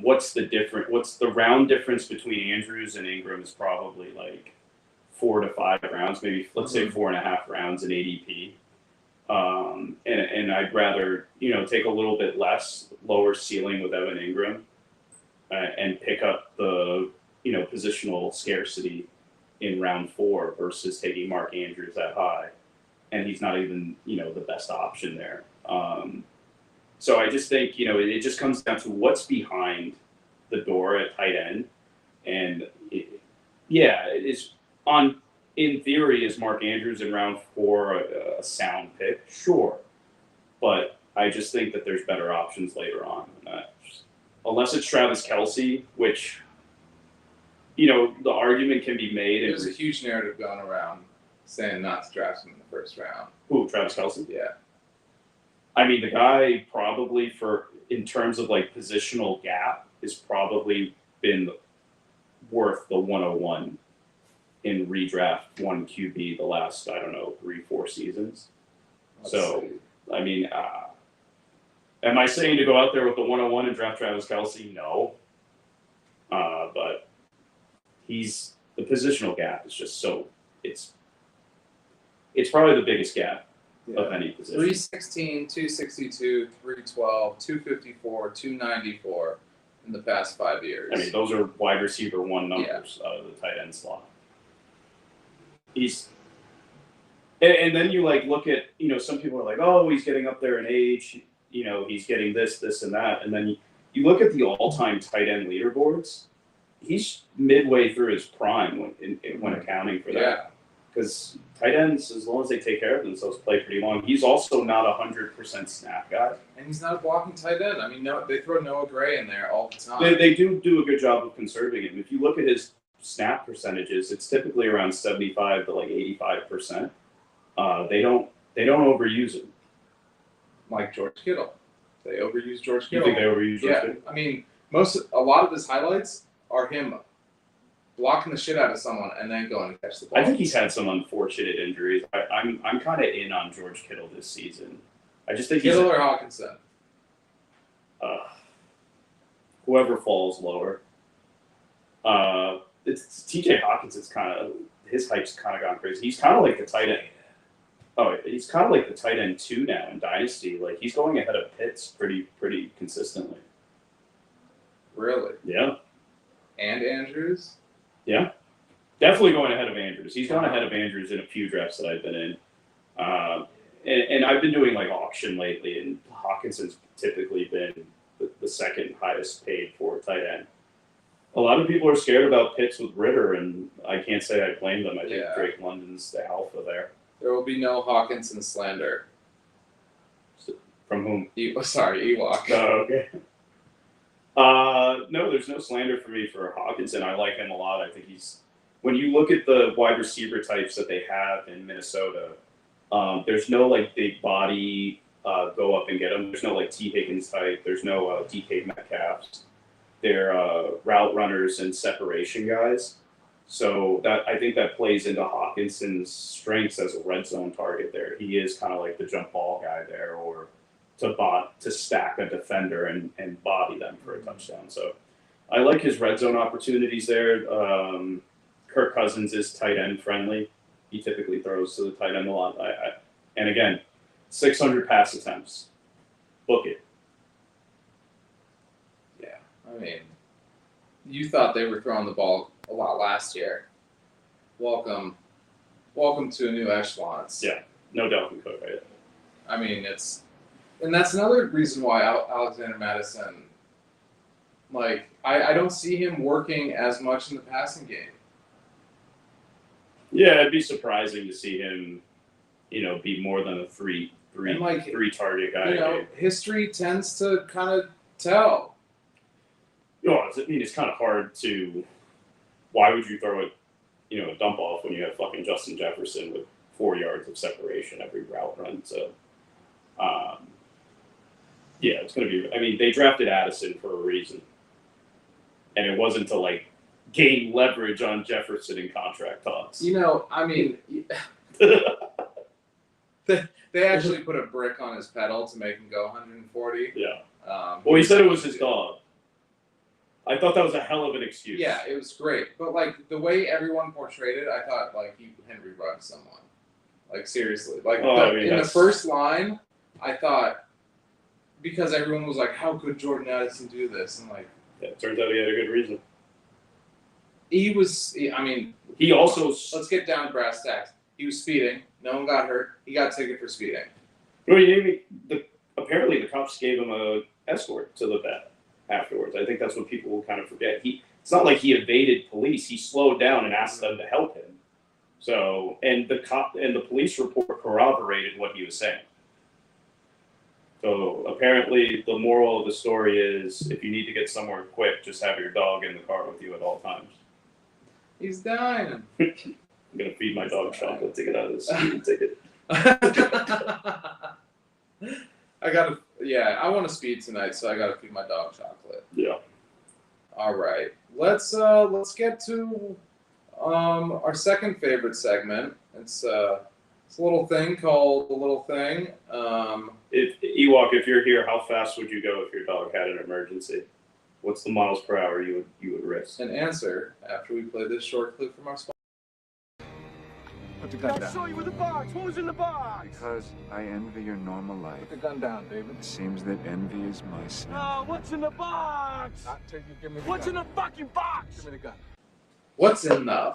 What's the round difference between Andrews and Ingram is probably like 4 to 5 rounds, maybe let's say 4.5 rounds in ADP. And I'd rather, take a little bit lower ceiling with Evan Ingram and pick up the, positional scarcity in round 4 versus taking Mark Andrews that high. And he's not even, the best option there. So I just think, it just comes down to what's behind the door at tight end. And in theory, is Mark Andrews in round 4 a sound pick? Sure. But I just think that there's better options later on. Unless it's Travis Kelce, which, the argument can be made. There's a huge narrative going around saying not to draft him in the 1st round. Who, Travis Kelce? Yeah. I mean, the guy probably in terms of like positional gap, is probably been worth the 101 in redraft 1 QB the last, 3-4 seasons. I mean, am I saying to go out there with the 101 and draft Travis Kelce? No. But the positional gap is just it's probably the biggest gap of any position. 316, 262, 312, 254, 294 in the past 5 years. I mean, those are wide receiver 1 numbers out of the tight end slot. And then you look at, some people are like, oh, he's getting up there in age, he's getting this, and that. And then you look at the all-time tight end leaderboards, he's midway through his prime when accounting for that. Yeah. Because tight ends, as long as they take care of themselves, play pretty long. He's also not a 100% snap guy. And he's not a blocking tight end. I mean, they throw Noah Gray in there all the time. They do a good job of conserving him. If you look at his snap percentages, it's typically around 75 to 85%. They don't overuse him. Like George Kittle. They overuse George You Kittle. think they overuse George Kittle? I mean, a lot of his highlights are him blocking the shit out of someone and then going to catch the ball. I think he's had some unfortunate injuries. I'm kind of in on George Kittle this season. I just think Kittle or Hawkinson. Whoever falls lower. It's TJ Hawkinson's his hype's kind of gone crazy. He's kind of like the tight end. Oh, he's kind of like the tight end 2 now in Dynasty. Like he's going ahead of Pitts pretty consistently. Really? Yeah. And Andrews? Yeah. Definitely going ahead of Andrews. He's gone ahead of Andrews in a few drafts that I've been in. And I've been doing auction lately, and Hawkinson's typically been the 2nd highest paid for tight end. A lot of people are scared about Pitts with Ritter, and I can't say I blame them. I think Drake London's the alpha there. There will be no Hawkinson slander. From whom? Ewok. Oh, okay. No, there's no slander for me for Hawkinson. I like him a lot. I think when you look at the wide receiver types that they have in Minnesota, there's no like big body go up and get them. There's no like T Higgins type. There's no DK Metcalfs. They're route runners and separation guys. So that I think that plays into Hawkinson's strengths as a red zone target. There, he is kind of like the jump ball guy there, or to stack a defender and body them for a touchdown. So I like his red zone opportunities there. Kirk Cousins is tight end friendly. He typically throws to the tight end a lot. And again, 600 pass attempts. Book it. Yeah, I mean, you thought they were throwing the ball a lot last year. Welcome to a new echelons. Yeah, no Dalvin Cook, right? I mean, and that's another reason why Alexander Mattison, like, I don't see him working as much in the passing game. Yeah, it'd be surprising to see him, be more than a three target guy. History tends to kind of tell. It's kind of hard to. Why would you throw a dump off when you have fucking Justin Jefferson with 4 yards of separation every route run? So, yeah, it's going to be. I mean, they drafted Addison for a reason, and it wasn't to like gain leverage on Jefferson in contract talks. I mean, they actually put a brick on his pedal to make him go 140. Yeah. Well, he said it was his dog. I thought that was a hell of an excuse. Yeah, it was great. But, like, the way everyone portrayed it, I thought, like, he Henry rugged someone. Like, seriously. Like, in the first line, I thought, because everyone was like, how could Jordan Addison do this? And, like... Yeah, it turns out he had a good reason. He also... Let's get down to brass tacks. He was speeding. No one got hurt. He got a ticket for speeding. Apparently, the cops gave him an escort to the vet afterwards. I think that's what people will kind of forget. It's not like he evaded police. He slowed down and asked them to help him. So, and the police report corroborated what he was saying. So apparently, the moral of the story is, if you need to get somewhere quick, just have your dog in the car with you at all times. He's dying. I'm gonna feed my dog chocolate to get out of this speeding ticket. I want to speed tonight, so I gotta feed my dog chocolate. Yeah. All right. Let's get to our second favorite segment. It's a little thing called The Little Thing. If you're here, how fast would you go if your dog had an emergency? What's the miles per hour you would risk? An answer after we play this short clip from our sponsor. Put the gun down. I saw you with the box. What was in the box? Because I envy your normal life. Put the gun down, David. It seems that envy is my sin. No, what's in the box? Not till you give me the What's gun. in the fucking box? Give me the gun. What's in the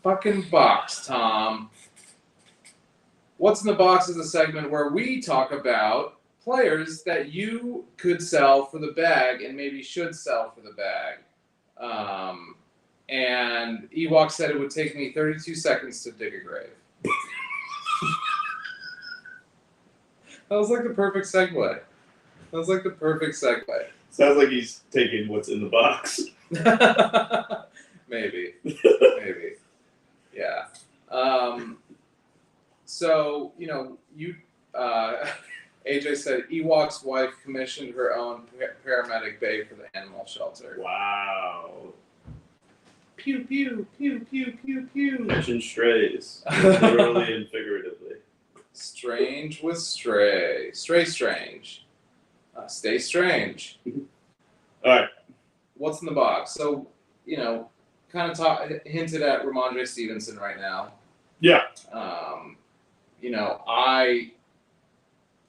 fucking box, Tom? What's in the box is a segment where we talk about players that you could sell for the bag and maybe should sell for the bag. And Ewok said it would take me 32 seconds to dig a grave. That was like the perfect segue. Sounds like he's taking what's in the box. Maybe. Yeah. So, AJ said Ewok's wife commissioned her own paramedic bay for the animal shelter. Wow. Pew, pew, pew, pew, pew, pew. Catching strays. Literally and figuratively. Strange with stray. Stray strange. Stay strange. All right. What's in the box? So, kind of hinted at Ramondre Stevenson right now. Yeah.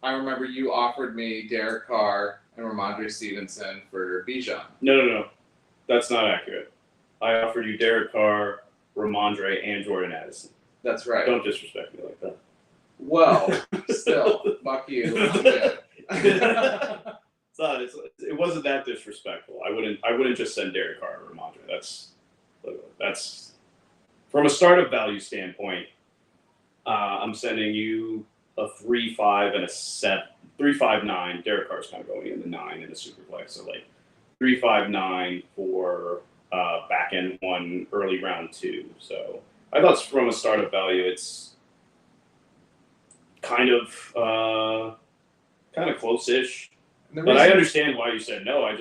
I remember you offered me Derek Carr and Ramondre Stevenson for Bijan. No. That's not accurate. I offered you Derek Carr, Ramondre, and Jordan Addison. That's right. Don't disrespect me like that. Well, still, fuck you. I'm good. It wasn't that disrespectful. I wouldn't just send Derek Carr or Ramondre. That's from a startup value standpoint. I'm sending you a 3.5 and a 7, 3.59. Derek Carr's kind of going in the 9 in the Superflex. So 359 for back end 1, early round 2. So I thought from a startup value, it's kind of close-ish. But I understand why you said no. It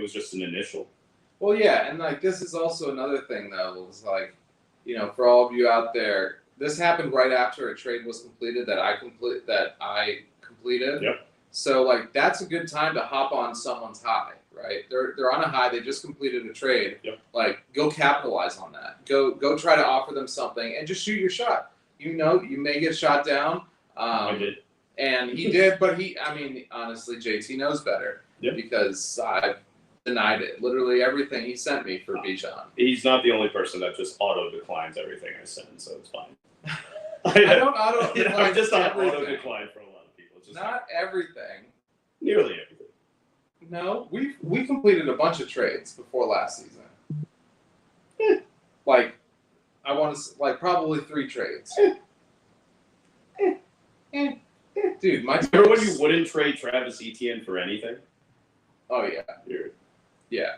was just an initial. Well, yeah, and like this is also another thing though. Was like, for all of you out there, this happened right after a trade was completed that I completed. Yep. So like that's a good time to hop on someone's high, right? They're on a high. They just completed a trade. Yep. Like go capitalize on that. Go try to offer them something and just shoot your shot. You may get shot down. I did. And he did, but honestly, JT knows better. Yep. Because I've denied it. Literally everything he sent me for Bijan. He's not the only person that just auto declines everything I send, so it's fine. I don't auto decline. I'm just on everything. auto decline for a lot of people. It's just Not everything. nearly everything. No, we completed a bunch of trades before last season. Like, I want to probably 3 trades. Dude, Remember when you wouldn't trade Travis Etienne for anything? Oh yeah. Yeah.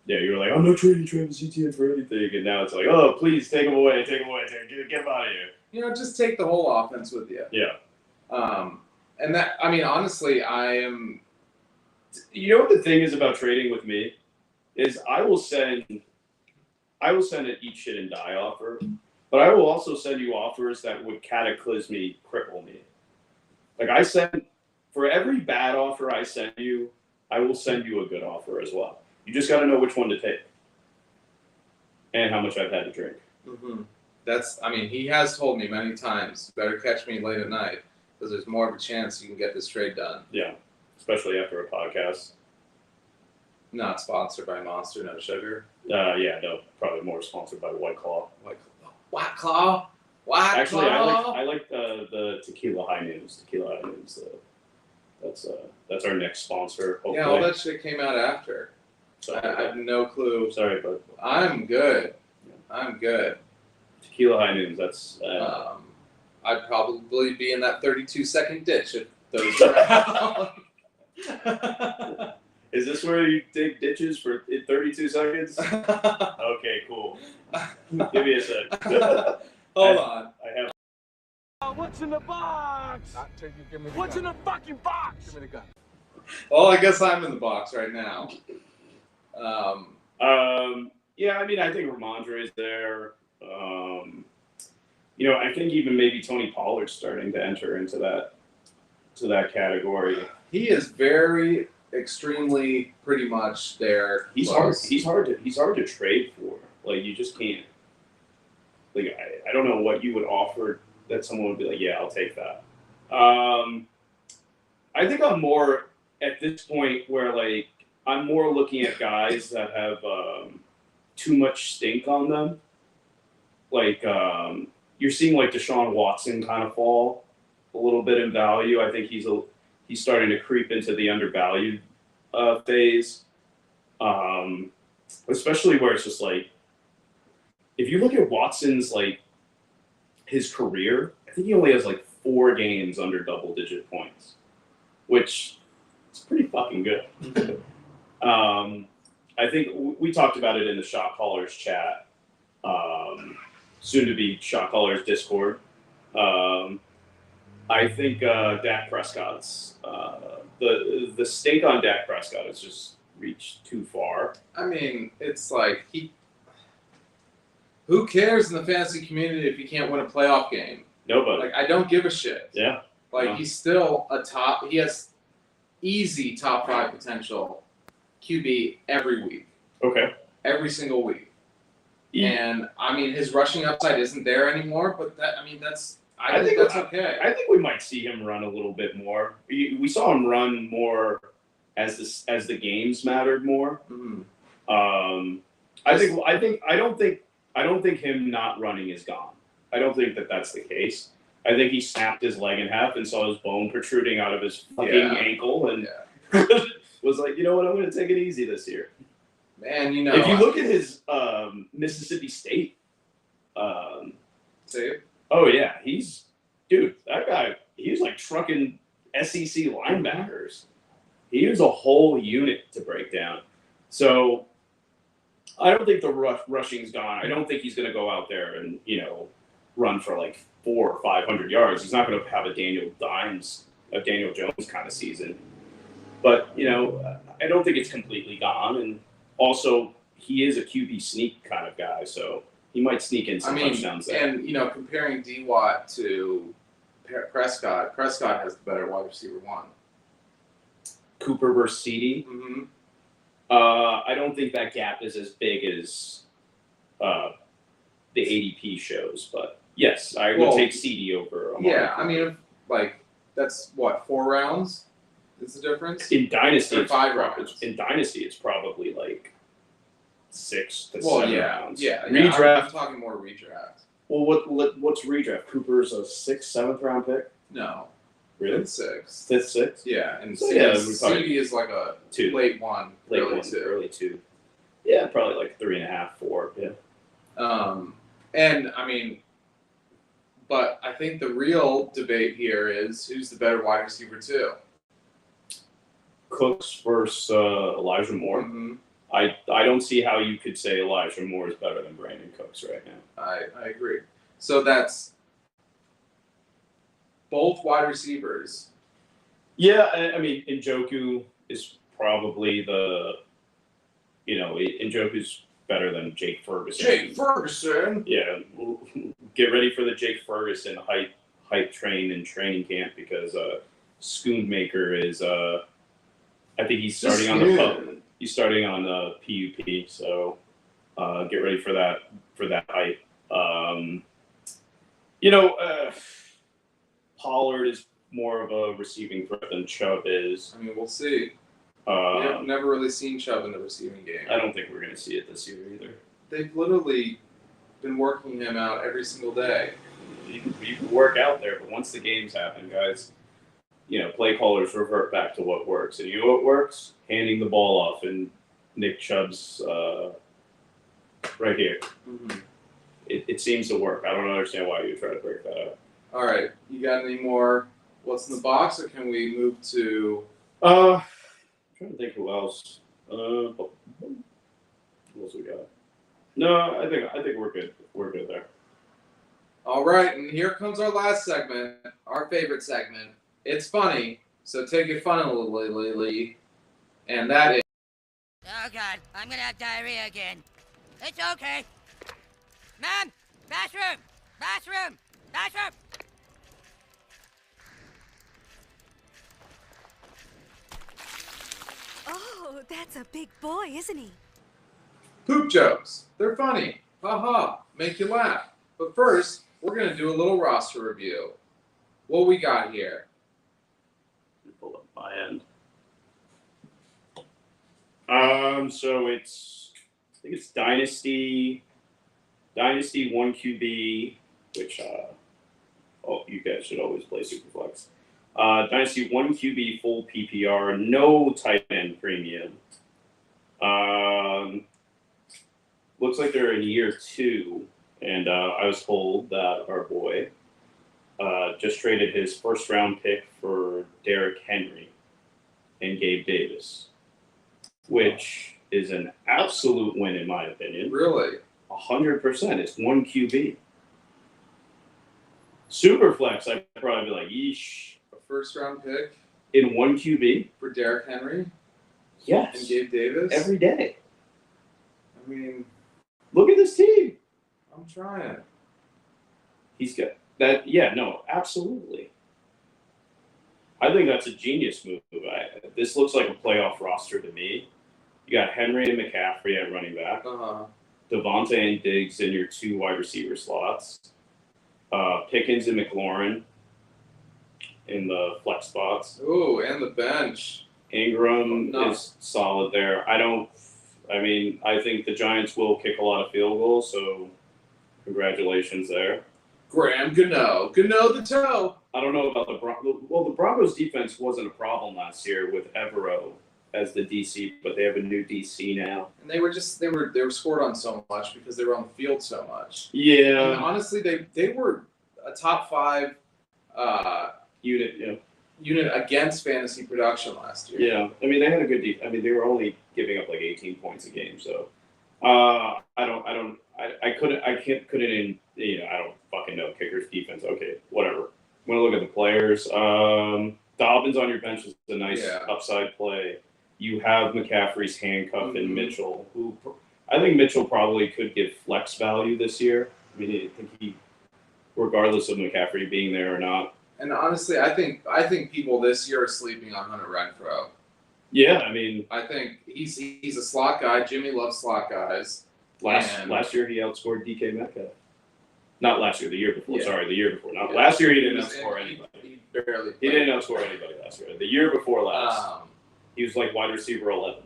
Yeah, you were like, I'm not trading Travis Etienne for anything, and now it's like, oh, please take him away, get him out of here. Just take the whole offense with you. Yeah. And that, honestly, I am. You know what the thing is about trading with me is I will send an eat shit and die offer, but I will also send you offers that would cataclysmically cripple me. Like for every bad offer I send you, I will send you a good offer as well. You just got to know which one to take and how much I've had to drink. Mm-hmm. He has told me many times, better catch me late at night because there's more of a chance you can get this trade done. Yeah, especially after a podcast. Not sponsored by Monster, no sugar. Yeah, no, probably more sponsored by White Claw. White Claw. Actually, I like the Tequila High Noons. Tequila High Noons. That's our next sponsor. Hopefully. Yeah, all that shit came out after. I have no clue. Sorry, but I'm good. I'm good. Tequila High Noons. That's. I'd probably be in that 32-second ditch if those were out. Is this where you dig ditches for 32 seconds? Okay, cool. Give me a sec. Hold on. I have. What's in the box? Not till you give me the What's in gun. the fucking box? Give me the gun. Well, I guess I'm in the box right now. Yeah, I think Ramondre is there. I think even maybe Tony Pollard's starting to enter into that category. He is very extremely pretty much there. He's hard to trade for. Like you just can't. Like I don't know what you would offer that someone would be like, yeah, I'll take that. I think I'm more at this point where like I'm more looking at guys that have too much stink on them. Like you're seeing like Deshaun Watson kind of fall a little bit in value. I think he's starting to creep into the undervalued phase, especially where it's just like if you look at Watson's like his career, I think he only has like 4 games under double-digit points, which is pretty fucking good. I think we talked about it in the Shot Callers chat, soon to be Shot Callers Discord. I think Dak Prescott's the stake on Dak Prescott has just reached too far. It's like who cares in the fantasy community if he can't win a playoff game? Nobody. Like I don't give a shit. Yeah. He's still he has easy top 5 potential QB every week. Okay. Every single week. Yeah. And his rushing upside isn't there anymore, but I think that's okay. I think we might see him run a little bit more. We saw him run more as the games mattered more. Mm-hmm. I don't think him not running is gone. I don't think that's the case. I think he snapped his leg in half and saw his bone protruding out of his fucking ankle and was like, you know what, I'm going to take it easy this year. Man, if you look at his Mississippi State, see? Oh yeah, that guy. He's like trucking SEC linebackers. He is a whole unit to break down. So I don't think the rushing's gone. I don't think he's going to go out there and, run for like 400 or 500 yards. He's not going to have a Daniel Jones kind of season. But, I don't think it's completely gone. And also, he is a QB sneak kind of guy, so he might sneak in some touchdowns there. And, comparing D-Watt to Prescott has the better wide receiver one. Cooper versus CD. Mm-hmm. I don't think that gap is as big as the ADP shows, but yes, I would take CD over. Yeah, that's what, 4 rounds is the difference? In Dynasty, Or 5 rounds. In Dynasty, it's probably like 6 to 7 rounds. Yeah. Redraft. I'm talking more redraft. Well, what's redraft? Cooper's a 6th, 7th round pick. No. Really? 6th. 5th, 6th. Yeah, and So, CD is like a 2. late 1, early 2. Early 2. Yeah, probably like 3.5, 4. Yeah. But I think the real debate here is who's the better wide receiver 2. Cooks versus Elijah Moore. Mm-hmm. I don't see how you could say Elijah Moore is better than Brandon Cooks right now. I agree. So that's both wide receivers. Yeah, Njoku is probably Njoku's better than Jake Ferguson. Jake Ferguson. Yeah, get ready for the Jake Ferguson hype train in training camp because Schoonmaker is I think he's starting on the pub. He's starting on the PUP, so get ready for that hype. Pollard is more of a receiving threat than Chubb is. We'll see. I've never really seen Chubb in the receiving game. I don't think we're going to see it this year either. They've literally been working him out every single day. You can work out there, but once the games happen, guys, play callers revert back to what works. And you know what works? Handing the ball off in Nick Chubb's right here. Mm-hmm. It seems to work. I don't understand why you try to break that up. All right. You got any more what's in the box, or can we move to... I'm trying to think who else. Who else we got? No, I think we're good. We're good there. All right, and here comes our last segment, our favorite segment. It's funny, so take it funnily, and that is... Oh, God, I'm gonna have diarrhea again. It's okay. Mom, bathroom! Bathroom! Bathroom! Oh, that's a big boy, isn't he? Poop jokes. They're funny. Ha-ha. Make you laugh. But first, we're going to do a little roster review. What we got here? Pull up my end. So I think it's Dynasty 1 QB, which you guys should always play Superflex. Dynasty 1 QB full PPR, no tight end premium. Looks like they're in year 2, and I was told that our boy just traded his first round pick for Derrick Henry and Gabe Davis, which is an absolute win in my opinion. Really? 100%. It's 1 QB. Superflex, I'd probably be like, yeesh. A first-round pick In 1 QB? for Derrick Henry Yes. and Gabe Davis? Every day. I mean, Look at this team. I'm trying. He's got that. Yeah, no, absolutely. I think that's a genius move. This looks like a playoff roster to me. You got Henry and McCaffrey at running back. Devontae and Diggs in your 2 wide receiver slots. Pickens and McLaurin in the flex spots. Ooh, and the bench. Ingram is solid there. I think the Giants will kick a lot of field goals, so congratulations there. Graham Gano. Gano the toe. I don't know about the Broncos. Well, the Broncos defense wasn't a problem last year with Evero as the DC, but they have a new DC now. And they were scored on so much because they were on the field so much. Yeah. And honestly, they were a top 5 unit, yeah. unit against fantasy production last year. Yeah, I mean they had a good I mean they were only giving up like 18 points a game, so couldn't I don't fucking know kickers defense. Okay, whatever. I'm gonna look at the players. Dobbins on your bench is a nice upside play. You have McCaffrey's handcuff and Mitchell, who I think Mitchell probably could give flex value this year. I mean, I think he, regardless of McCaffrey being there or not. And honestly, I think people this year are sleeping on Hunter Renfrow. Yeah, I mean, I think he's a slot guy. Jimmy loves slot guys. Last year he outscored DK Metcalf. Not last year, the year before. Yeah. Sorry, the year before. Not last year. He didn't was- outscore anybody. He barely. He played. didn't outscore anybody last year. The year before last, he was like wide receiver 11.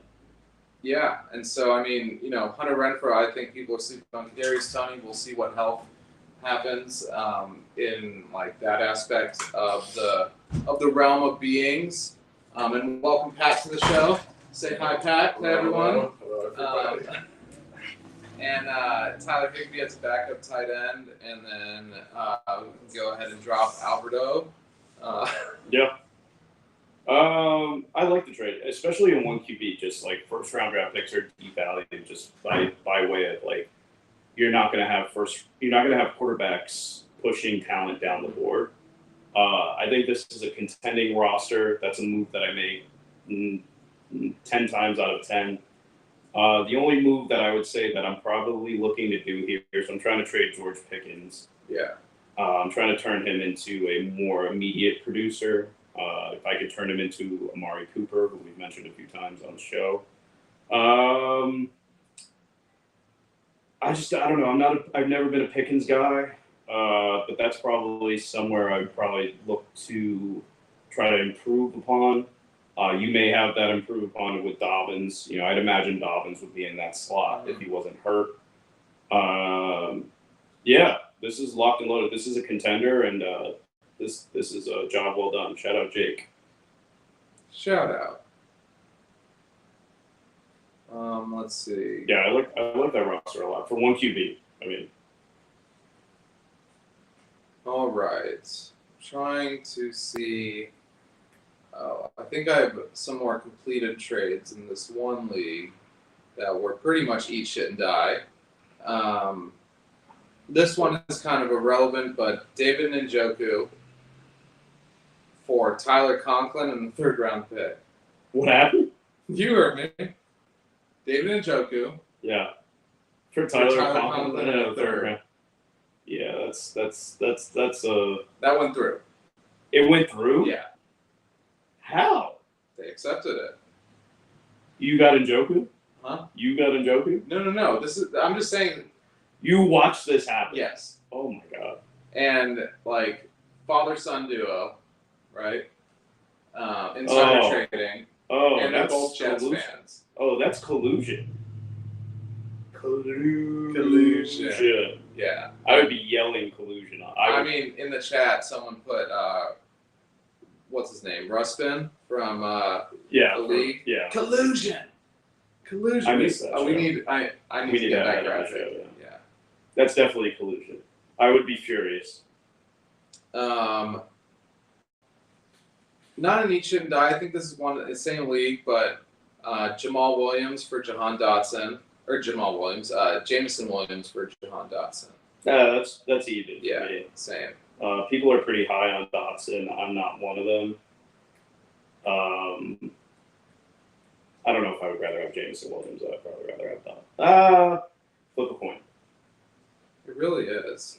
Yeah, and so I mean, Hunter Renfrow. I think people are sleeping on Kadarius Toney. We'll see what health happens in like that aspect of the realm of beings. And welcome Pat to the show. Say hi, Pat, to everyone. Hello, everybody. And Tyler Higbee as a backup tight end, and then we can go ahead and drop Alberto. Yeah. I like the trade, especially in 1QB. Just like first round draft picks are devalued just by way of like you're not gonna have quarterbacks pushing talent down the board. I think this is a contending roster. That's a move that I make 10 times out of 10. The only move that I would say that I'm probably looking to do here is I'm trying to trade George Pickens. Yeah. I'm trying to turn him into a more immediate producer. If I could turn him into Amari Cooper, who we've mentioned a few times on the show. I don't know. I've never been a Pickens guy, but that's probably somewhere I'd probably look to try to improve upon. You may have that improve upon with Dobbins. I'd imagine Dobbins would be in that slot if he wasn't hurt. Yeah, this is locked and loaded. This is a contender, and this is a job well done. Shout out Jake. Shout out. Let's see. Yeah, I like that roster a lot for 1QB. I mean, All right. Trying to see. Oh, I think I have some more completed trades in this one league that were pretty much eat shit and die. This one is kind of irrelevant, but David Njoku for Tyler Conklin and the third-round pick. what happened? You heard me. David Njoku. Yeah, for Tyler Conklin Conklin and and a a third round. Yeah, that's That went through. It went through. Yeah, How? they accepted it. You got Njoku? Huh? You got Njoku? No. I'm just saying. You watched this happen? Yes. Oh my god. And like father-son duo, right? Insider trading, Oh, and they're that's both Jets collusion. fans. Oh, that's collusion. Collusion. Yeah. I would be yelling collusion. I mean, in the chat, someone put what's his name, Ruspin from yeah, the league. Yeah. Collusion. I missed that. We show. need. I need We to need get to that have that graphic. show, yeah. Yeah. That's definitely collusion. I would be furious. Not an eat shouldn't die. I think this is the same league, but Jamal Williams for Jahan Dotson, or Jamal Williams, Jameson Williams for Jahan Dotson. That's even. Yeah, for me. same. People are pretty high on Dotson. I'm not one of them. I don't know if I would rather have Jameson Williams. I'd probably rather have Dotson. Flip a coin. It really is.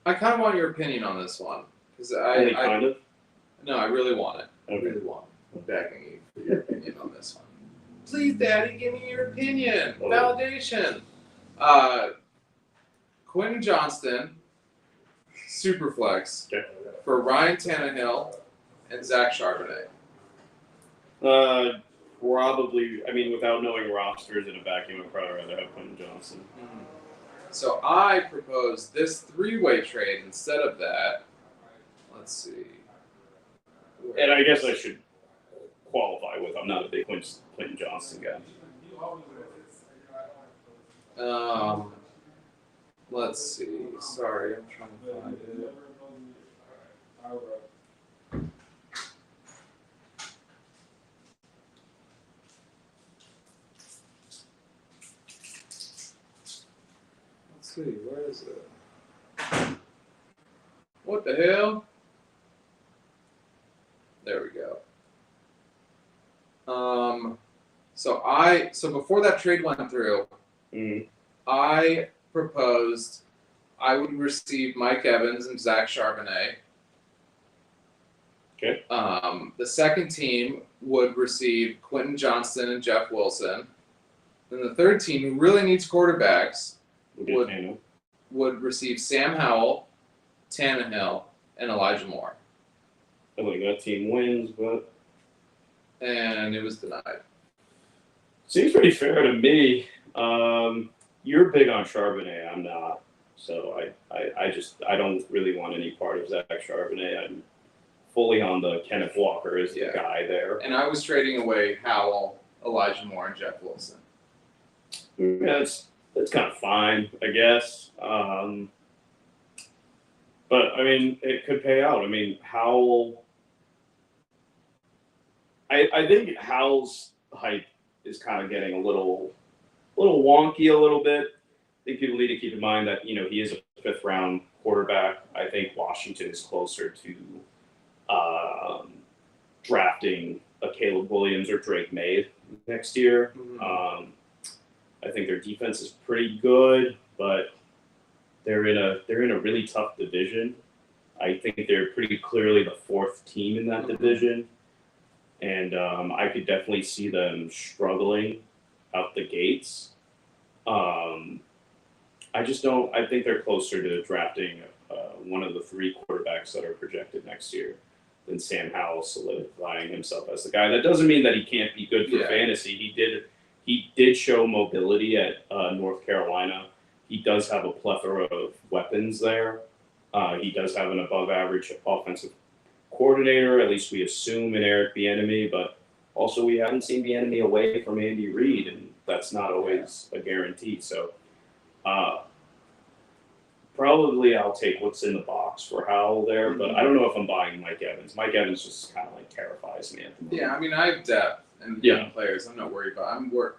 I kind of want your opinion on this one because Only kind of. No, I really want it. I Okay. really want it. I'm begging you for your opinion on this one. Please, Daddy, give me your opinion. Oh. Validation. Quentin Johnston, Superflex, Okay. for Ryan Tannehill and Zach Charbonnet. Probably. I mean, without knowing rosters in a vacuum, I'd probably rather have Quentin Johnson. So I propose this three-way trade instead of that. Let's see. And I guess I should qualify with I'm not a big Quentin Johnson guy. Let's see. Sorry, I'm trying to find it. Let's see. Where is it? What the hell? There we go. So before that trade went through, I proposed I would receive Mike Evans and Zach Charbonnet. Okay. The second team would receive Quentin Johnston and Jeff Wilson. Then the third team, who really needs quarterbacks, would receive Sam Howell, Tannehill, and Elijah Moore. I think that team wins, but And it was denied. seems pretty fair to me. You're big on Charbonnet. I'm not. So I don't really want any part of Zach Charbonnet. I'm fully on the Kenneth Walker as the guy there. And I was trading away Howell, Elijah Moore, and Jeff Wilson. Yeah, that's kind of fine, I guess. But I mean, it could pay out. I mean, Howell. I think Howell's hype is kind of getting a little wonky a little bit. I think people need to keep in mind that, he is a 5th round quarterback. I think Washington is closer to drafting a Caleb Williams or Drake May next year. Mm-hmm. I think their defense is pretty good, but they're in a really tough division. I think they're pretty clearly the 4th team in that division. And I could definitely see them struggling out the gates. I just don't. I think they're closer to drafting one of the 3 quarterbacks that are projected next year than Sam Howell solidifying himself as the guy. That doesn't mean that he can't be good for fantasy. He did show mobility at North Carolina. He does have a plethora of weapons there. He does have an above-average offensive coordinator, at least we assume, in Eric Bieniemy, but also we haven't seen Bieniemy away from Andy Reid, and that's not always a guarantee. So probably I'll take what's in the box for Howell there, but I don't know if I'm buying Mike Evans. Mike Evans just kind of like terrifies me at the moment. Yeah, I mean, I have depth and young players. I'm not worried about. I'm not worried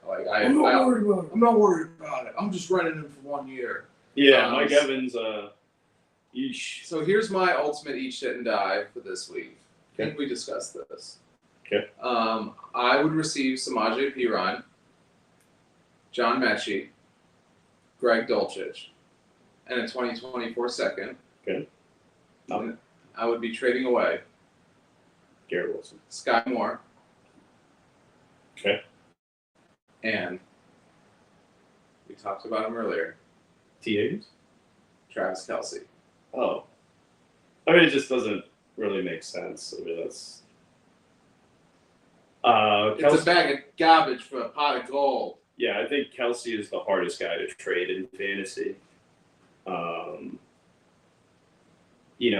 about it. I'm not worried about it. I'm just running him for 1 year. Yeah, Mike Evans. Yeesh. So here's my ultimate eat shit and die for this week. I think we discussed this. Okay. I would receive Samaje Perine, John Mechie, Greg Dulcich, and a 2024 second. Okay. And I would be trading away Garrett Wilson, Sky Moore. Okay. And we talked about him earlier. T. Higgins? Travis Kelce. Oh. I mean, it just doesn't really make sense. I mean, that's... It's a bag of garbage for a pot of gold. Yeah, I think Kelce is the hardest guy to trade in fantasy.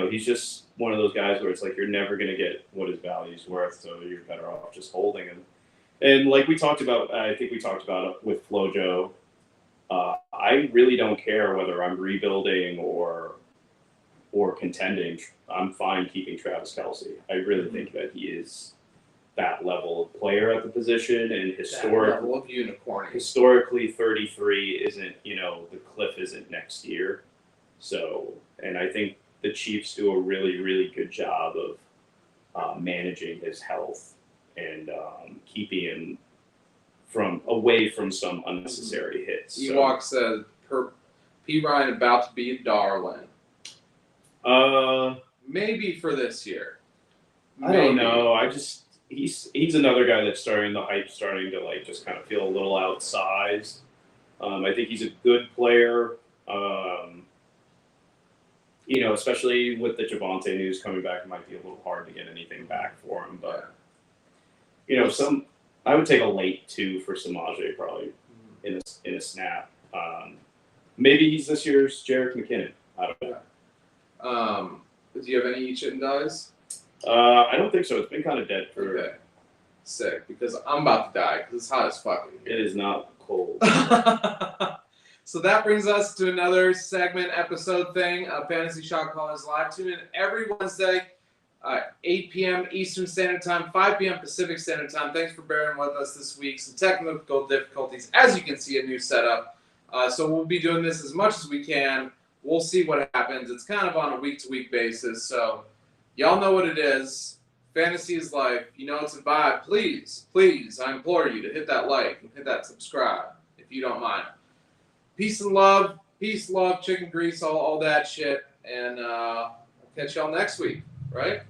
He's just one of those guys where it's like you're never going to get what his value's worth, so you're better off just holding him. And like we talked about, I think we talked about with Flojo, I really don't care whether I'm rebuilding or contending. I'm fine keeping Travis Kelce. I really think that he is that level of player at the position, and Level of unicorn. historically 33 isn't, the cliff isn't next year. So, and I think the Chiefs do a really, really good job of managing his health and keeping him away from some unnecessary hits. Ewok said, P. Ryan about to be a Darwin. Maybe for this year. I don't know. He's another guy that's the hype's starting to like just kind of feel a little outsized. I think he's a good player. Especially with the Javonte news coming back, it might be a little hard to get anything back for him. But I would take a late 2 for Samaje probably in a snap. Maybe he's this year's Jerick McKinnon. I don't know. Do you have any eat shit and dies? I don't think so. It's been kind of dead for. Okay. Sick, because I'm about to die because it's hot as fuck in here. It is not cold. So that brings us to another segment episode thing of Fantasy Shot Callers Live. Tune in every Wednesday, 8 p.m. Eastern Standard Time, 5 p.m. Pacific Standard Time. Thanks for bearing with us this week. Some technical difficulties. As you can see, a new setup. So we'll be doing this as much as we can. We'll see what happens. It's kind of on a week-to-week basis. So y'all know what it is. Fantasy is life. You know it's a vibe. Please, please, I implore you to hit that like and hit that subscribe if you don't mind. Peace and love. Peace, love, chicken grease, all that shit. And I'll catch y'all next week, right?